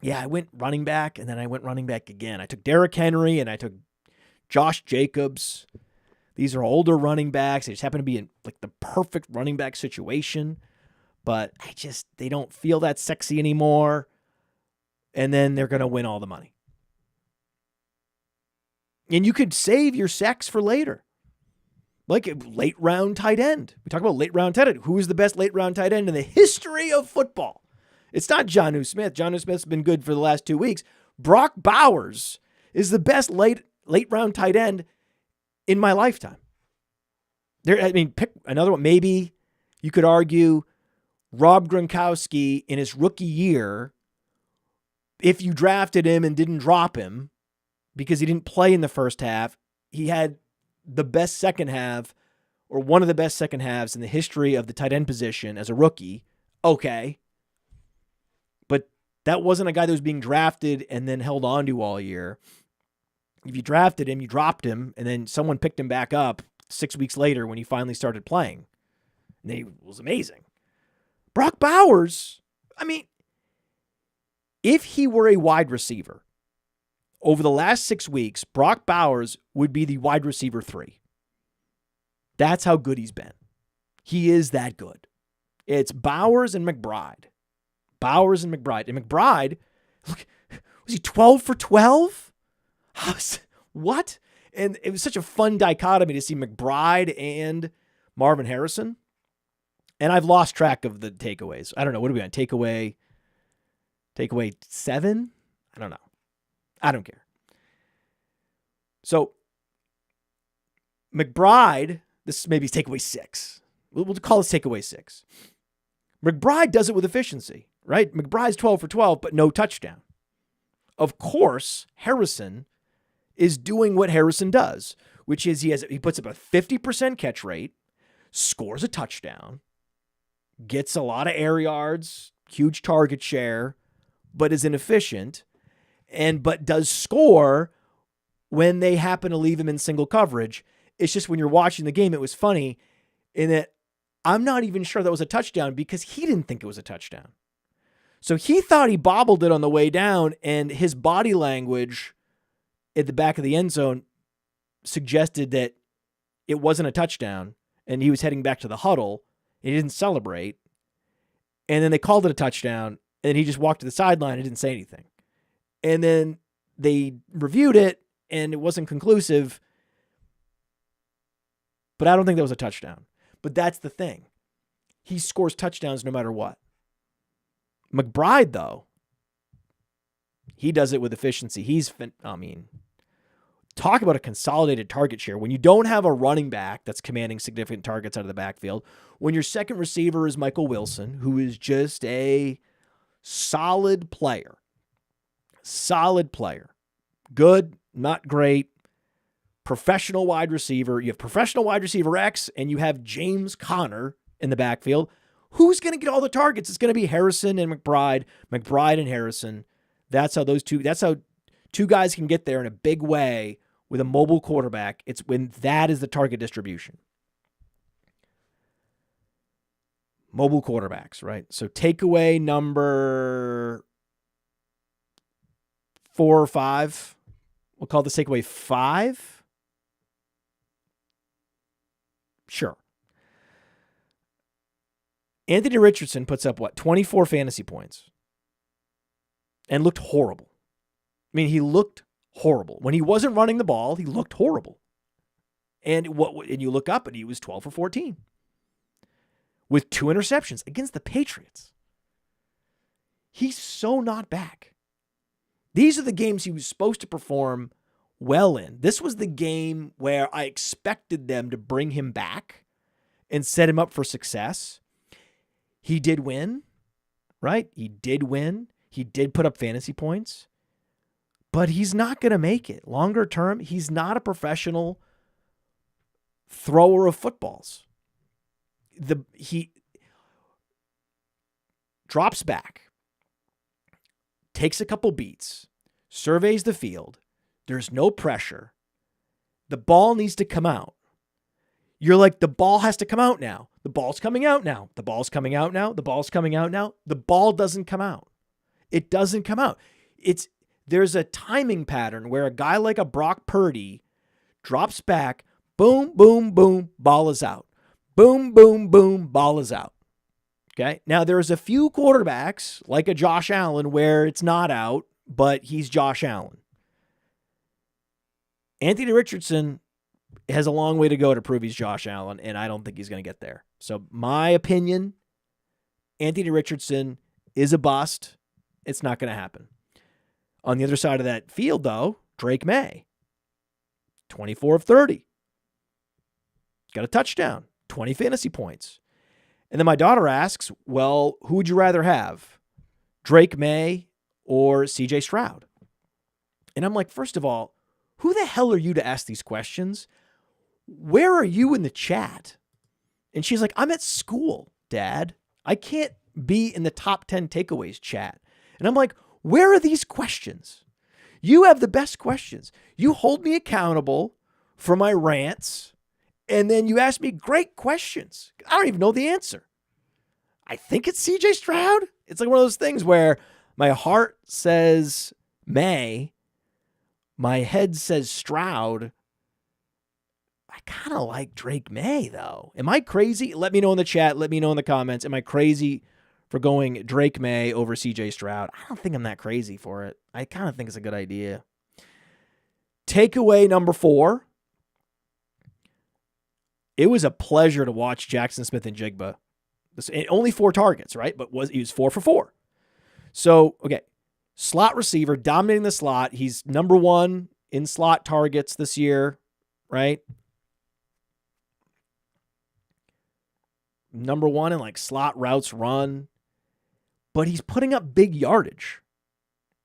Yeah, I went running back, and then I went running back again. I took Derrick Henry, and I took Josh Jacobs. These are older running backs. They just happen to be in like the perfect running back situation, but they don't feel that sexy anymore. And then they're going to win all the money. And you could save your sex for later. Like a late round tight end. We talk about late round tight end. Who is the best late round tight end in the history of football? It's not Jonnu Smith. Jonnu Smith's been good for the last 2 weeks. Brock Bowers is the best late round tight end in my lifetime. Pick another one. Maybe you could argue Rob Gronkowski in his rookie year, if you drafted him and didn't drop him because he didn't play in the first half, he had the best second half, or one of the best second halves in the history of the tight end position as a rookie. Okay. But that wasn't a guy that was being drafted and then held on to all year. If you drafted him, you dropped him, and then someone picked him back up 6 weeks later when he finally started playing. And he was amazing. Brock Bowers, if he were a wide receiver, over the last 6 weeks, Brock Bowers would be the wide receiver 3. That's how good he's been. He is that good. It's Bowers and McBride. Bowers and McBride. And McBride, look, was he 12 for 12? What? And it was such a fun dichotomy to see McBride and Marvin Harrison. And I've lost track of the takeaways. I don't know. What are we on? Takeaway 7? I don't know. I don't care. So McBride, this maybe is takeaway 6. We'll call this takeaway 6. McBride does it with efficiency, right? McBride's 12 for 12, but no touchdown. Of course, Harrison is doing what Harrison does, which is he puts up a 50% catch rate, scores a touchdown, gets a lot of air yards, huge target share, but is inefficient, but does score when they happen to leave him in single coverage. It's just when you're watching the game, it was funny in that I'm not even sure that was a touchdown because he didn't think it was a touchdown. So he thought he bobbled it on the way down, and his body language at the back of the end zone suggested that it wasn't a touchdown, and he was heading back to the huddle. He didn't celebrate. And then they called it a touchdown, and he just walked to the sideline and didn't say anything. And then they reviewed it, and it wasn't conclusive. But I don't think that was a touchdown. But that's the thing. He scores touchdowns no matter what. McBride, though, he does it with efficiency. Talk about a consolidated target share. When you don't have a running back that's commanding significant targets out of the backfield, when your second receiver is Michael Wilson, who is just a solid player. Good, not great. Professional wide receiver. You have professional wide receiver X, and you have James Conner in the backfield. Who's going to get all the targets? It's going to be Harrison and McBride and Harrison. That's how two guys can get there in a big way with a mobile quarterback. It's when that is the target distribution. Mobile quarterbacks, right? So takeaway number 4 or 5. We'll call this takeaway 5. Sure. Anthony Richardson puts up 24 fantasy points and looked horrible. He looked horrible. When he wasn't running the ball, he looked horrible. And you look up and he was 12 for 14 with 2 interceptions against the Patriots. He's so not back. These are the games he was supposed to perform well in. This was the game where I expected them to bring him back and set him up for success. He did win, right? He did win. He did put up fantasy points, but he's not going to make it. Longer term, he's not a professional thrower of footballs. He drops back, takes a couple beats, surveys the field. There's no pressure. The ball needs to come out. You're like, the ball has to come out now. The ball's coming out now. The ball's coming out now. The ball's coming out now. The ball doesn't come out. It doesn't come out. There's a timing pattern where a guy like a Brock Purdy drops back, boom, boom, boom, ball is out. Boom, boom, boom, ball is out. Okay? Now, there's a few quarterbacks, like a Josh Allen, where it's not out, but he's Josh Allen. Anthony Richardson has a long way to go to prove he's Josh Allen, and I don't think he's going to get there. So, my opinion, Anthony Richardson is a bust. It's not going to happen. On the other side of that field, though, Drake Maye, 24 of 30. Got a touchdown, 20 fantasy points. And then my daughter asks, well, who would you rather have, Drake Maye or CJ Stroud? And I'm like, first of all, who the hell are you to ask these questions? Where are you in the chat? And she's like, I'm at school, Dad. I can't be in the top 10 takeaways chat. And I'm like, where are these questions? You have the best questions. You hold me accountable for my rants, and then you ask me great questions. I don't even know the answer. I think it's CJ Stroud. It's like one of those things where my heart says Maye, my head says Stroud. I kind of like Drake Maye, though. Am I crazy? Let me know in the chat. Let me know in the comments. Am I crazy for going Drake Maye over CJ Stroud? I don't think I'm that crazy for it. I kind of think it's a good idea. Takeaway number 4. It was a pleasure to watch Jackson Smith-Njigba. Only 4 targets, right? But he was 4 for 4. So, okay, slot receiver, dominating the slot. He's number 1 in slot targets this year, right? Number 1 in like slot routes run. But he's putting up big yardage.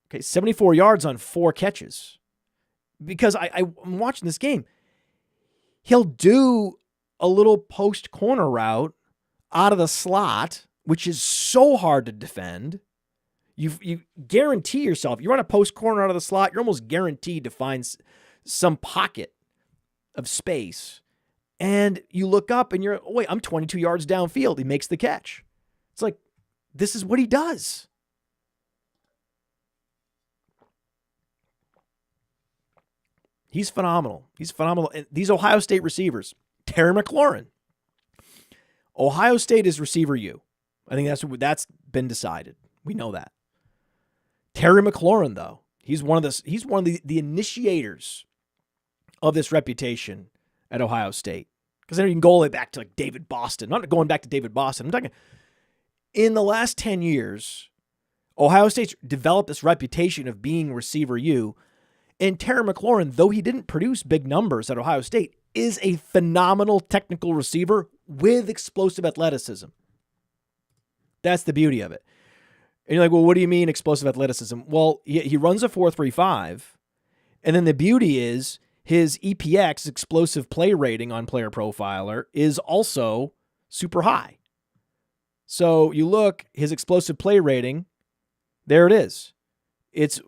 Okay, 74 yards on 4 catches. Because I'm watching this game. He'll do a little post corner route out of the slot, which is so hard to defend. You guarantee yourself, you run a post corner out of the slot, you're almost guaranteed to find some pocket of space. And you look up and you're, oh, wait, I'm 22 yards downfield. He makes the catch. It's like, this is what he does. He's phenomenal. He's phenomenal. And these Ohio State receivers, Terry McLaurin. Ohio State is receiver U. I think that's been decided. We know that. Terry McLaurin, though, he's one of the initiators of this reputation at Ohio State. Because then you can go all the way back to like David Boston. I'm not going back to David Boston. I'm talking in the last 10 years, Ohio State's developed this reputation of being receiver U. And Terry McLaurin, though he didn't produce big numbers at Ohio State, is a phenomenal technical receiver with explosive athleticism. That's the beauty of it. And you're like, well, what do you mean explosive athleticism? Well, he runs a 4.35, and then the beauty is his EPX, explosive play rating on Player Profiler, is also super high. So you look, his explosive play rating, there it is. It's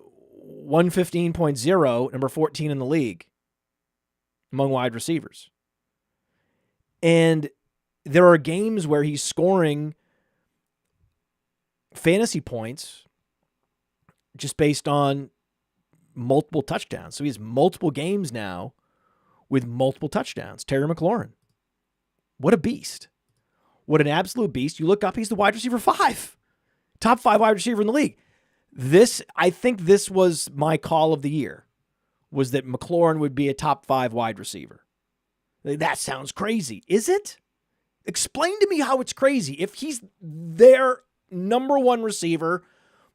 115.0, number 14 in the league among wide receivers. And there are games where he's scoring fantasy points just based on multiple touchdowns. So he has multiple games now with multiple touchdowns. Terry McLaurin. What a beast. What an absolute beast. You look up, he's the wide receiver 5. Top 5 wide receiver in the league. I think this was my call of the year, was that McLaurin would be a top 5 wide receiver. That sounds crazy. Is it? Explain to me how it's crazy. If he's their number 1 receiver,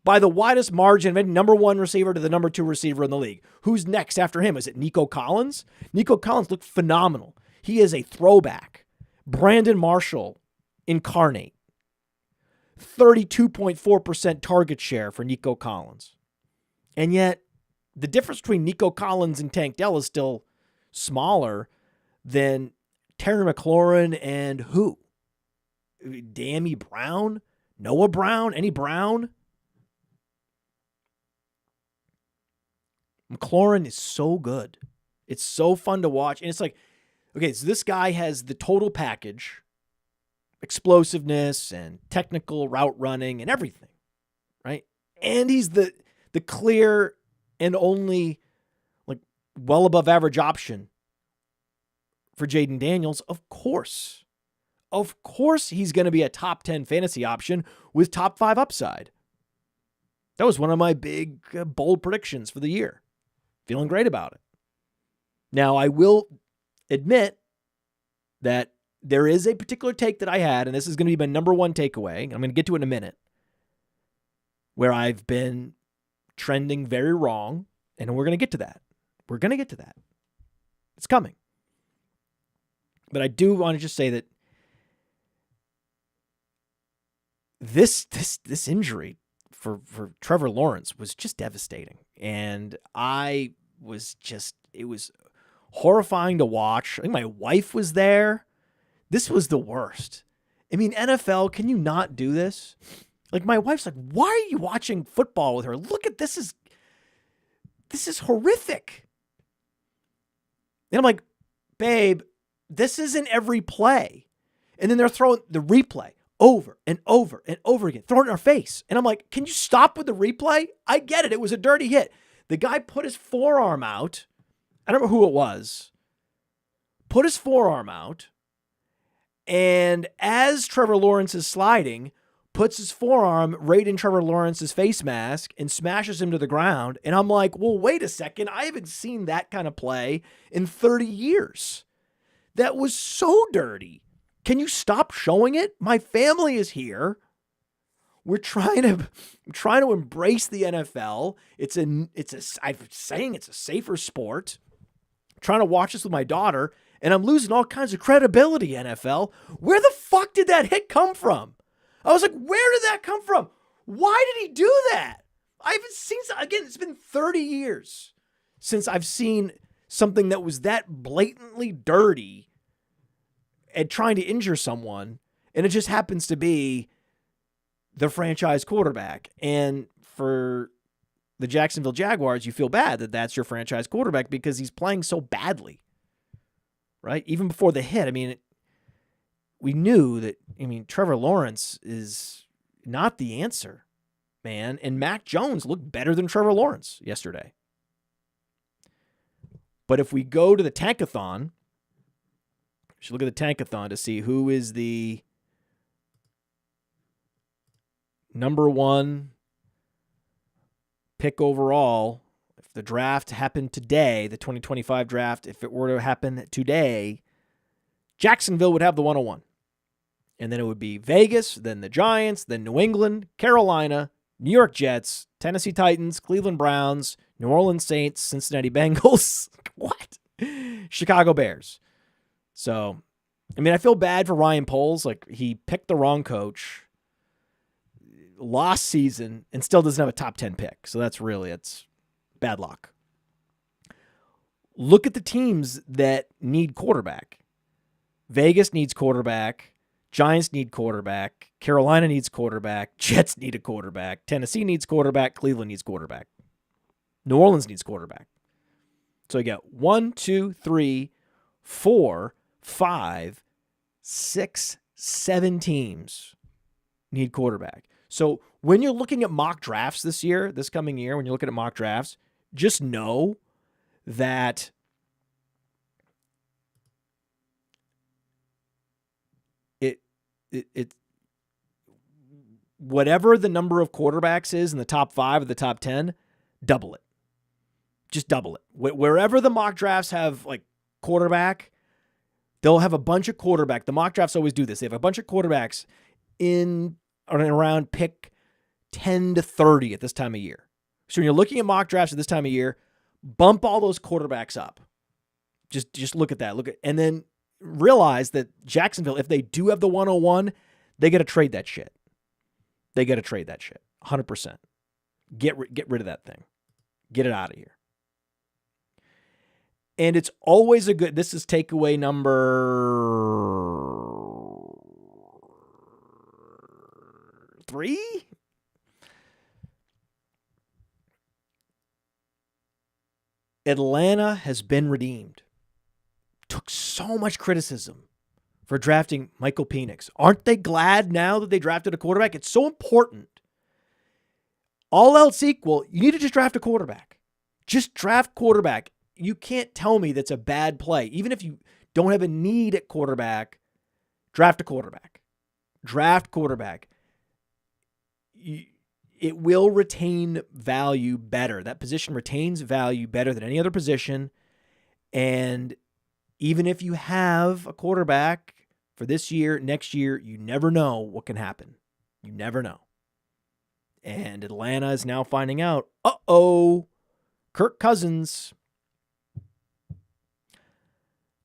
by the widest margin of any number one receiver to the number two receiver in the league. Who's next after him? Is it Nico Collins? Nico Collins looked phenomenal. He is a throwback. Brandon Marshall incarnate. 32.4% target share for Nico Collins. And yet, the difference between Nico Collins and Tank Dell is still smaller than Terry McLaurin and who? Dammy Brown? Noah Brown? Any Brown? McLaurin is so good. It's so fun to watch. And it's like, okay, so this guy has the total package, explosiveness and technical route running and everything, right? And he's the clear and only like well above average option for Jaden Daniels. Of course he's going to be a top 10 fantasy option with top 5 upside. That was one of my big bold predictions for the year. Feeling great about it. Now, I will admit that there is a particular take that I had, and this is going to be my number one takeaway. I'm going to get to it in a minute, where I've been trending very wrong, and we're going to get to that. We're going to get to that. It's coming. But I do want to just say that this injury for Trevor Lawrence was just devastating. And it was horrifying to watch. I think my wife was there. This was the worst. I mean, NFL, can you not do this? Like, my wife's like, why are you watching football with her? Look at this is horrific. And I'm like, babe, this isn't every play. And then they're throwing the replay over and over and over again, throwing it in our face. And I'm like, can you stop with the replay? I get it. It was a dirty hit. The guy put his forearm out. I don't know who it was. Put his forearm out. And as Trevor Lawrence is sliding, puts his forearm right in Trevor Lawrence's face mask and smashes him to the ground. And I'm like, well, wait a second. I haven't seen that kind of play in 30 years. That was so dirty. Can you stop showing it? My family is here. We're trying to embrace the NFL. I'm saying it's a safer sport. I'm trying to watch this with my daughter, and I'm losing all kinds of credibility, NFL. Where the fuck did that hit come from? I was like, where did that come from? Why did he do that? I haven't seen, again, it's been 30 years since I've seen something that was that blatantly dirty and trying to injure someone, and it just happens to be the franchise quarterback. And for the Jacksonville Jaguars, you feel bad that that's your franchise quarterback because he's playing so badly, right? Even before the hit, I mean, we knew that, Trevor Lawrence is not the answer, man. And Mac Jones looked better than Trevor Lawrence yesterday. But if we go to the tankathon, we should look at the tankathon to see who is the number one pick overall. If the draft happened today, the 2025 draft, if it were to happen today, Jacksonville would have the 101. And then it would be Vegas, then the Giants, then New England, Carolina, New York Jets, Tennessee Titans, Cleveland Browns, New Orleans Saints, Cincinnati Bengals. What? Chicago Bears. So, I feel bad for Ryan Poles. Like, he picked the wrong coach last season and still doesn't have a top 10 pick. So it's bad luck. Look at the teams that need quarterback. Vegas needs quarterback. Giants need quarterback. Carolina needs quarterback. Jets need a quarterback. Tennessee needs quarterback. Cleveland needs quarterback. New Orleans needs quarterback. So you got 1, 2, 3, 4, 5, 6, 7 teams need quarterback. So when you're looking at mock drafts this coming year, when you're looking at mock drafts, just know that it whatever the number of quarterbacks is in the top 5 or the top 10, double it. Just double it. Wherever the mock drafts have like quarterback, they'll have a bunch of quarterback. The mock drafts always do this. They have a bunch of quarterbacks in or around pick 10 to 30 at this time of year. So when you're looking at mock drafts at this time of year, bump all those quarterbacks up. Just look at that. And then realize that Jacksonville, if they do have the 101, they got to trade that shit. 100%. Get rid of that thing. Get it out of here. And it's always this is takeaway number 3. Atlanta has been redeemed. Took so much criticism for drafting Michael Penix. Aren't they glad now that they drafted a quarterback? It's so important. All else equal, you need to just draft a quarterback. Just draft quarterback. You can't tell me that's a bad play. Even if you don't have a need at quarterback, draft a quarterback. It will retain value better. That position retains value better than any other position. And even if you have a quarterback for this year, next year, you never know what can happen. You never know. And Atlanta is now finding out, Kirk Cousins,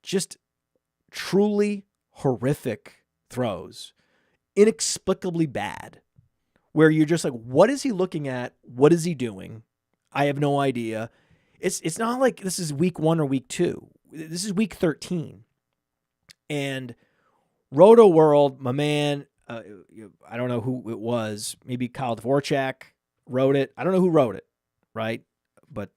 just truly horrific throws. Inexplicably bad. Where you're just like, what is he looking at? What is he doing? I have no idea. It's not like this is week 1 or week 2. This is week 13. And Roto World, my man, I don't know who it was. Maybe Kyle Dvorak wrote it. I don't know who wrote it, right? But,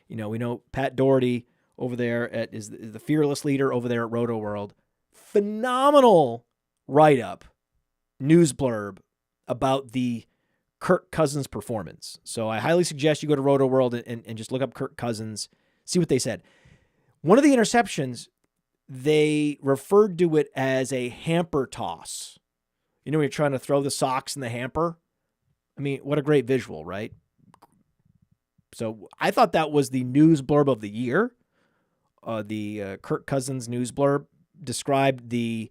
we know Pat Doherty over there is the fearless leader over there at Roto World. Phenomenal write-up, news blurb about the Kirk Cousins performance. So I highly suggest you go to Roto World and just look up Kirk Cousins, see what they said. One of the interceptions, they referred to it as a hamper toss. You know when you're trying to throw the socks in the hamper? I mean, what a great visual, right? So I thought that was the news blurb of the year. The Kirk Cousins news blurb described the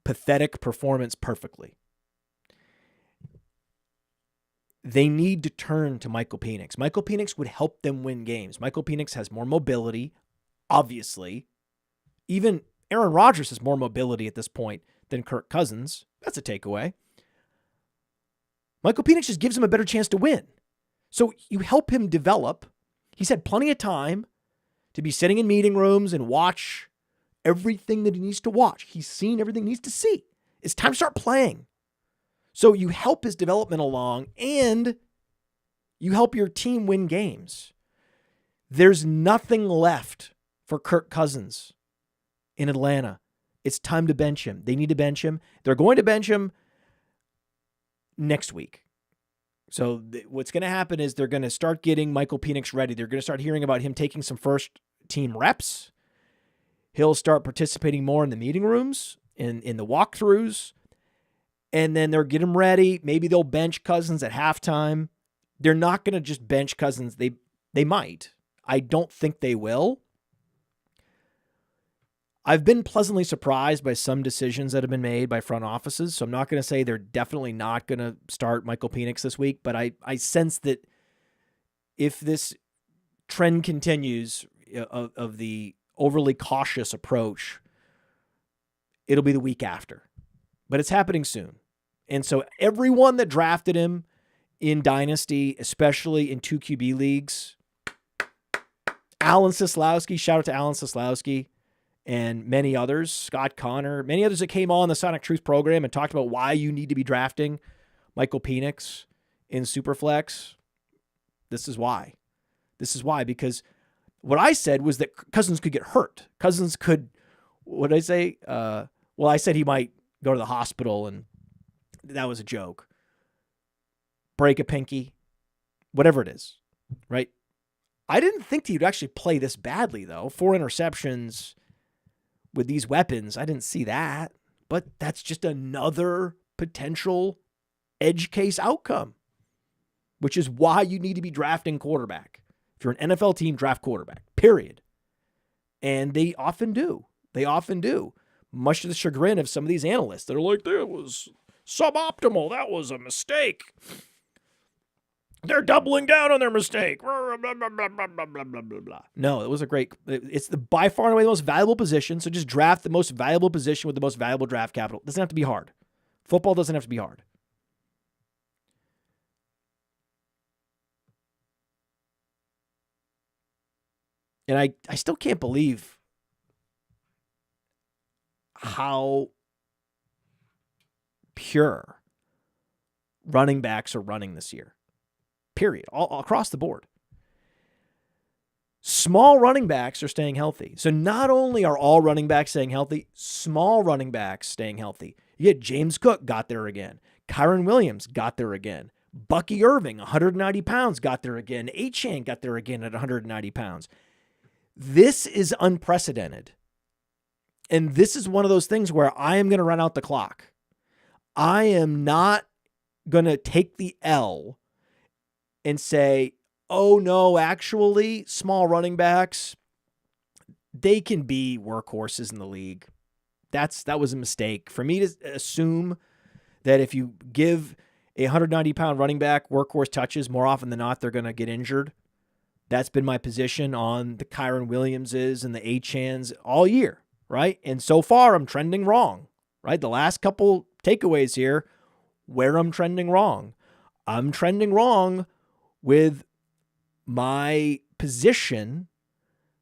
pathetic performance perfectly. They need to turn to Michael Penix. Michael Penix would help them win games. Michael Penix has more mobility, obviously. Even Aaron Rodgers has more mobility at this point than Kirk Cousins. That's a takeaway. Michael Penix just gives him a better chance to win. So you help him develop. He's had plenty of time to be sitting in meeting rooms and watch everything that he needs to watch. He's seen everything he needs to see. It's time to start playing. So you help his development along and you help your team win games. There's nothing left for Kirk Cousins in Atlanta. It's time to bench him. They need to bench him. They're going to bench him next week. So what's going to happen is they're going to start getting Michael Penix ready. They're going to start hearing about him taking some first team reps. He'll start participating more in the meeting rooms, in the walkthroughs. And then they'll get him ready. Maybe they'll bench Cousins at halftime. They're not going to just bench Cousins. They might. I don't think they will. I've been pleasantly surprised by some decisions that have been made by front offices. So I'm not going to say they're definitely not going to start Michael Penix this week. But I sense that if this trend continues of the overly cautious approach, it'll be the week after. But it's happening soon. And so everyone that drafted him in Dynasty, especially in 2 QB leagues, Alan Seslowsky, shout out to Alan Seslowsky, and many others, Scott Connor, many others that came on the Sonic Truth program and talked about why you need to be drafting Michael Penix in Superflex. This is why. Because what I said was that Cousins could get hurt. Cousins could, what did I say? Well, I said he might go to the hospital, and that was a joke. Break a pinky, whatever it is, right? I didn't think he would actually play this badly, though. 4 interceptions with these weapons. I didn't see that. But that's just another potential edge case outcome, which is why you need to be drafting quarterback. If you're an NFL team, draft quarterback, period. And they often do. Much to the chagrin of some of these analysts that are like, Suboptimal. That was a mistake. They're doubling down on their mistake. Blah, blah, blah, blah, blah, blah, blah, blah, blah. No, it was a great. It's the by far and away the most valuable position. So just draft the most valuable position with the most valuable draft capital. It doesn't have to be hard. Football doesn't have to be hard. And I still can't believe how pure running backs are running this year. Period. All across the board. Small running backs are staying healthy. So not only are all running backs staying healthy, small running backs staying healthy. You get James Cook got there again. Kyron Williams got there again. Bucky Irving, 190 pounds, got there again. Achane got there again at 190 pounds. This is unprecedented. And this is one of those things where I am going to run out the clock. I am not going to take the L and say, oh no, actually, small running backs, they can be workhorses in the league. That was a mistake. For me to assume that if you give a 190-pound running back workhorse touches, more often than not, they're going to get injured. That's been my position on the Kyron Williamses and the Achans all year, right? And so far, I'm trending wrong, right? The last couple takeaways here, where I'm trending wrong. I'm trending wrong with my position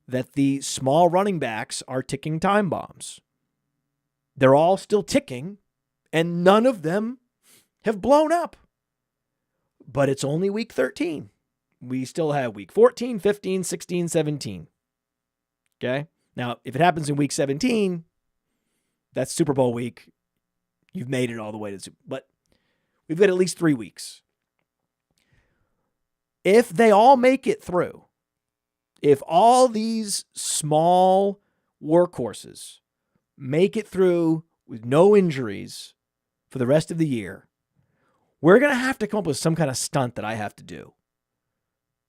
that the small running backs are ticking time bombs. They're all still ticking, and none of them have blown up. But it's only week 13. We still have week 14, 15, 16, 17. Okay? Now, if it happens in week 17, that's Super Bowl week. You've made it all the way to Super Bowl. But we've got at least 3 weeks. If they all make it through, if all these small workhorses make it through with no injuries for the rest of the year, we're going to have to come up with some kind of stunt that I have to do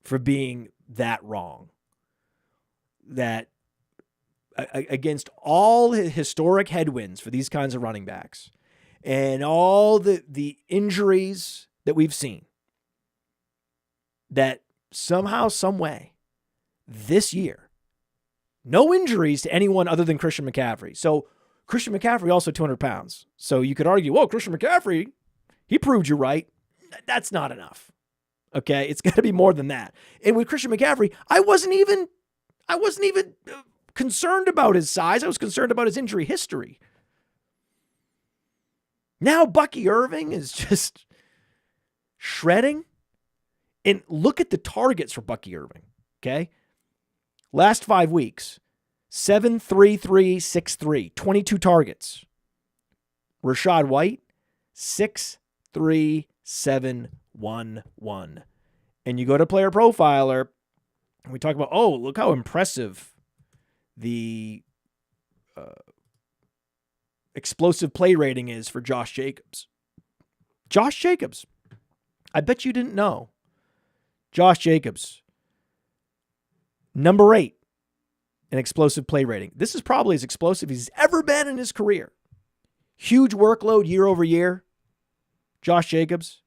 for being that wrong. That against all historic headwinds for these kinds of running backs and all the injuries that we've seen, that somehow, some way, this year, no injuries to anyone other than Christian McCaffrey. So Christian McCaffrey also 200 pounds. So you could argue, well, Christian McCaffrey, he proved you right. That's not enough. Okay, it's got to be more than that. And with Christian McCaffrey, I wasn't even concerned about his size. I was concerned about his injury history. Now Bucky Irving is just shredding. And look at the targets for Bucky Irving, okay? Last 5 weeks, 7, 3, 3, 6, 3, 22 targets. Rachaad White, 6, 3, 7, 1, 1. And you go to Player Profiler, and we talk about, oh, look how impressive the explosive play rating is for Josh Jacobs. Josh Jacobs. I bet you didn't know. Josh Jacobs, number 8 in explosive play rating. This is probably as explosive as he's ever been in his career. Huge workload year over year. Josh Jacobs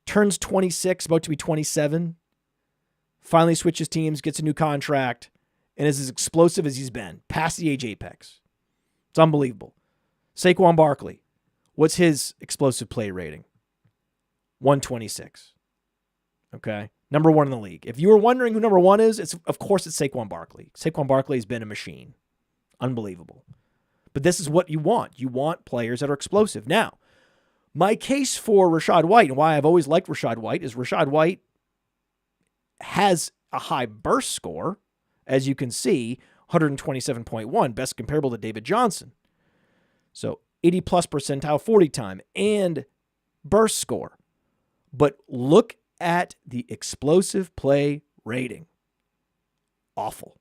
turns 26, about to be 27. Finally switches teams, gets a new contract, and is as explosive as he's been. Past the age apex. It's unbelievable. Saquon Barkley, what's his explosive play rating? 126. Okay. Number 1 in the league. If you were wondering who number 1 is, of course it's Saquon Barkley. Saquon Barkley has been a machine. Unbelievable. But this is what you want. You want players that are explosive. Now, my case for Rachaad White and why I've always liked Rachaad White is Rachaad White has a high burst score, as you can see, 127.1, best comparable to David Johnson. So 80 plus percentile 40 time and burst score. But look at the explosive play rating. Awful.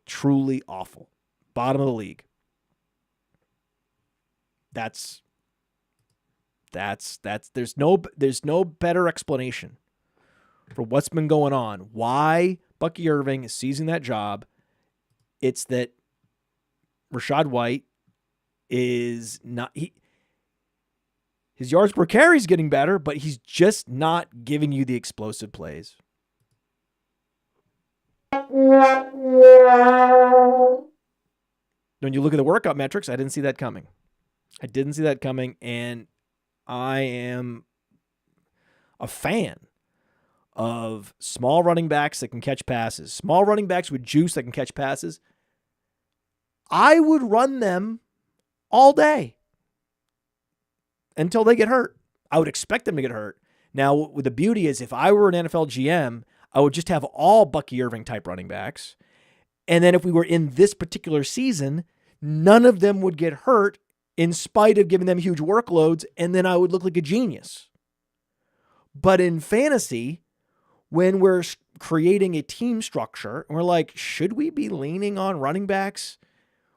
Truly awful. Bottom of the league. There's no better explanation for what's been going on. Why Bucky Irving is seizing that job. It's that Rachaad White is not His yards per carry is getting better, but he's just not giving you the explosive plays. When you look at the workout metrics, I didn't see that coming. And I am a fan of small running backs that can catch passes. Small running backs with juice that can catch passes. I would run them all day until they get hurt. I would expect them to get hurt. Now, the beauty is if I were an NFL GM, I would just have all Bucky Irving type running backs. And then if we were in this particular season, none of them would get hurt in spite of giving them huge workloads, and then I would look like a genius. But in fantasy, when we're creating a team structure, and we're like, should we be leaning on running backs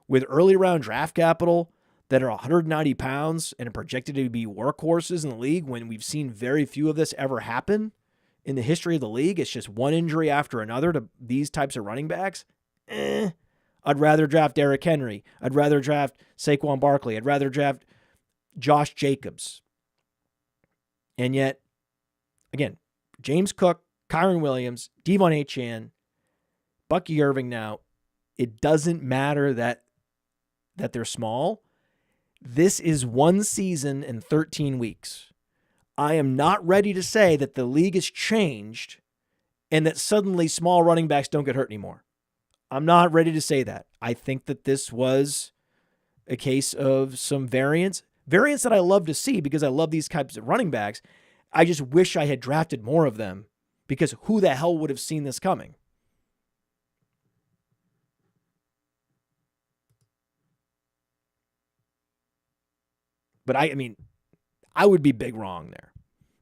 with early round draft capital that are 190 pounds and are projected to be workhorses in the league when we've seen very few of this ever happen in the history of the league? It's just one injury after another to these types of running backs. I'd rather draft Derrick Henry. I'd rather draft Saquon Barkley. I'd rather draft Josh Jacobs. And yet, again, James Cook, Kyron Williams, Devon Achane, Bucky Irving now, it doesn't matter that they're small. This is one season and 13 weeks. I am not ready to say that the league has changed and that suddenly small running backs don't get hurt anymore. I'm not ready to say that. I think that this was a case of some variance that I love to see because I love these types of running backs. I just wish I had drafted more of them because who the hell would have seen this coming? But I mean, I would be big wrong there.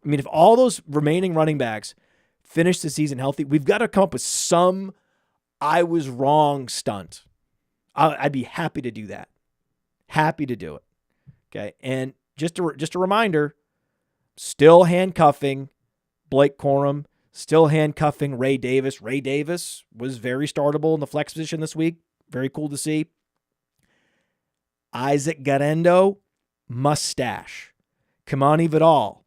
I mean, if all those remaining running backs finish the season healthy, we've got to come up with some I was wrong stunt. I'd be happy to do that. Happy to do it. Okay. And just a reminder, still handcuffing Blake Corum, still handcuffing Ray Davis. Ray Davis was very startable in the flex position this week. Very cool to see. Isaac Garendo, mustache. Kamani Vidal,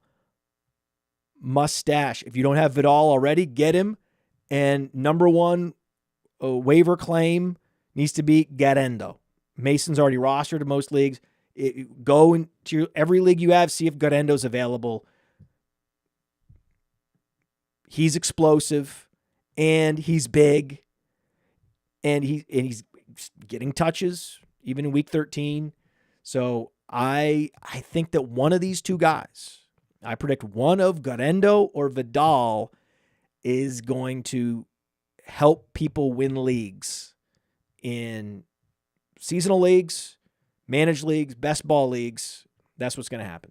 mustache. If you don't have Vidal already, get him. And number one waiver claim needs to be Garendo. Mason's already rostered in most leagues. Go into every league you have, see if Garendo's available. He's explosive, and he's big, and he's getting touches even in week 13. So I think that one of these two guys, I predict one of Garendo or Vidal, is going to help people win leagues in seasonal leagues, managed leagues, best ball leagues. That's what's going to happen.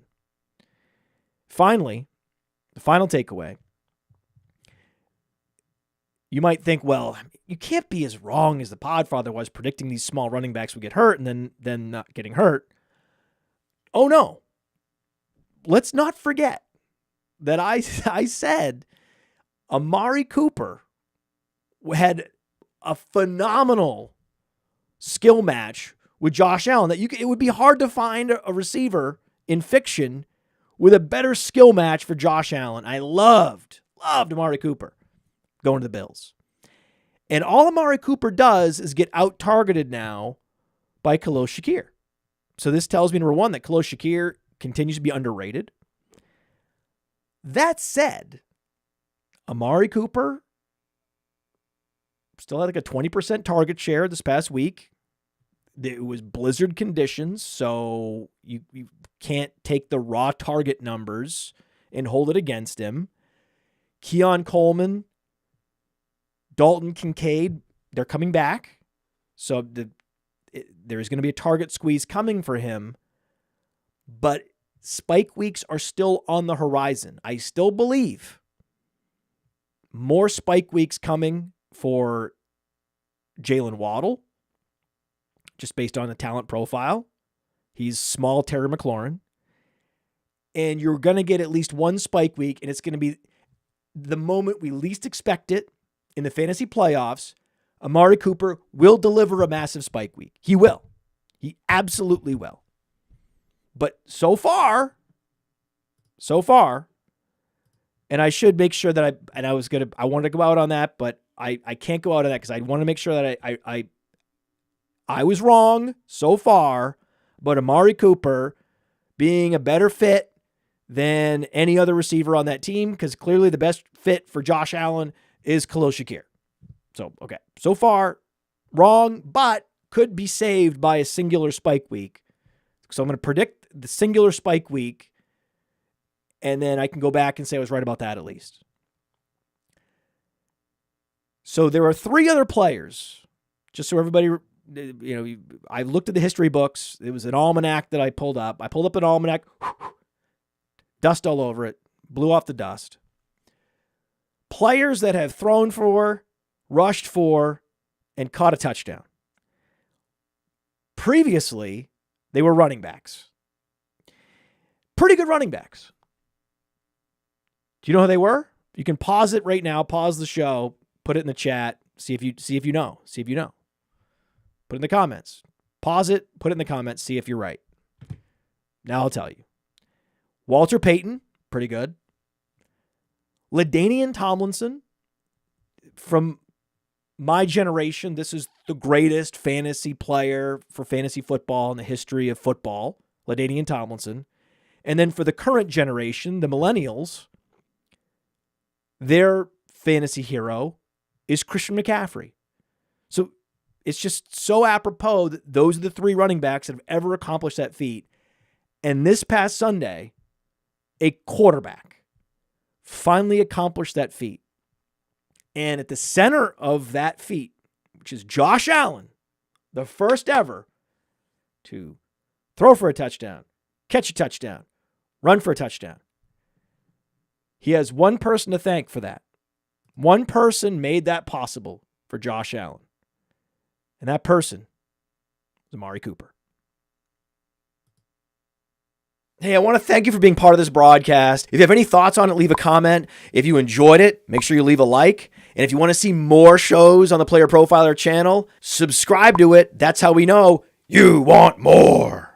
Finally, the final takeaway. You might think, well, you can't be as wrong as the Podfather was predicting these small running backs would get hurt and then not getting hurt. Oh, no. Let's not forget that I said Amari Cooper had a phenomenal skill match with Josh Allen. It would be hard to find a receiver in fiction with a better skill match for Josh Allen. I loved Amari Cooper going to the Bills. And all Amari Cooper does is get out-targeted now by Khalil Shakir. So this tells me, number one, that Khalil Shakir continues to be underrated. That said, Amari Cooper still had like a 20% target share this past week. It was blizzard conditions, so you can't take the raw target numbers and hold it against him. Keon Coleman, Dalton Kincaid, they're coming back. So there's going to be a target squeeze coming for him. But spike weeks are still on the horizon. I still believe more spike weeks coming for Jalen Waddle, just based on the talent profile. He's small Terry McLaurin. And you're going to get at least one spike week, and it's going to be the moment we least expect it in the fantasy playoffs. Amari Cooper will deliver a massive spike week. He will. He absolutely will. But so far, so far, and I should make sure that I wanted to go out on that, but I can't go out on that because I want to make sure that I was wrong so far about Amari Cooper being a better fit than any other receiver on that team, because clearly the best fit for Josh Allen is Khalil Shakir. So, okay. So far, wrong, but could be saved by a singular spike week. So I'm going to predict the singular spike week, and then I can go back and say I was right about that at least. So there are 3 other players, just so everybody, I looked at the history books. It was an almanac that I pulled up. I pulled up an almanac, dust all over it, blew off the dust. Players that have thrown for, rushed for, and caught a touchdown. Previously, they were running backs. Pretty good running backs. Do you know who they were? You can pause it right now, pause the show, put it in the chat, see if you know. Put it in the comments. Pause it, put it in the comments, see if you're right. Now I'll tell you. Walter Payton, pretty good. LaDainian Tomlinson, from my generation, this is the greatest fantasy player for fantasy football in the history of football, LaDainian Tomlinson. And then for the current generation, the millennials, their fantasy hero is Christian McCaffrey. So it's just so apropos that those are the 3 running backs that have ever accomplished that feat. And this past Sunday, a quarterback finally accomplished that feat. And at the center of that feat, which is Josh Allen, the first ever to throw for a touchdown, catch a touchdown, run for a touchdown. He has one person to thank for that. One person made that possible for Josh Allen. And that person is Amari Cooper. Hey, I want to thank you for being part of this broadcast. If you have any thoughts on it, leave a comment. If you enjoyed it, make sure you leave a like. And if you want to see more shows on the Player Profiler channel, subscribe to it. That's how we know you want more.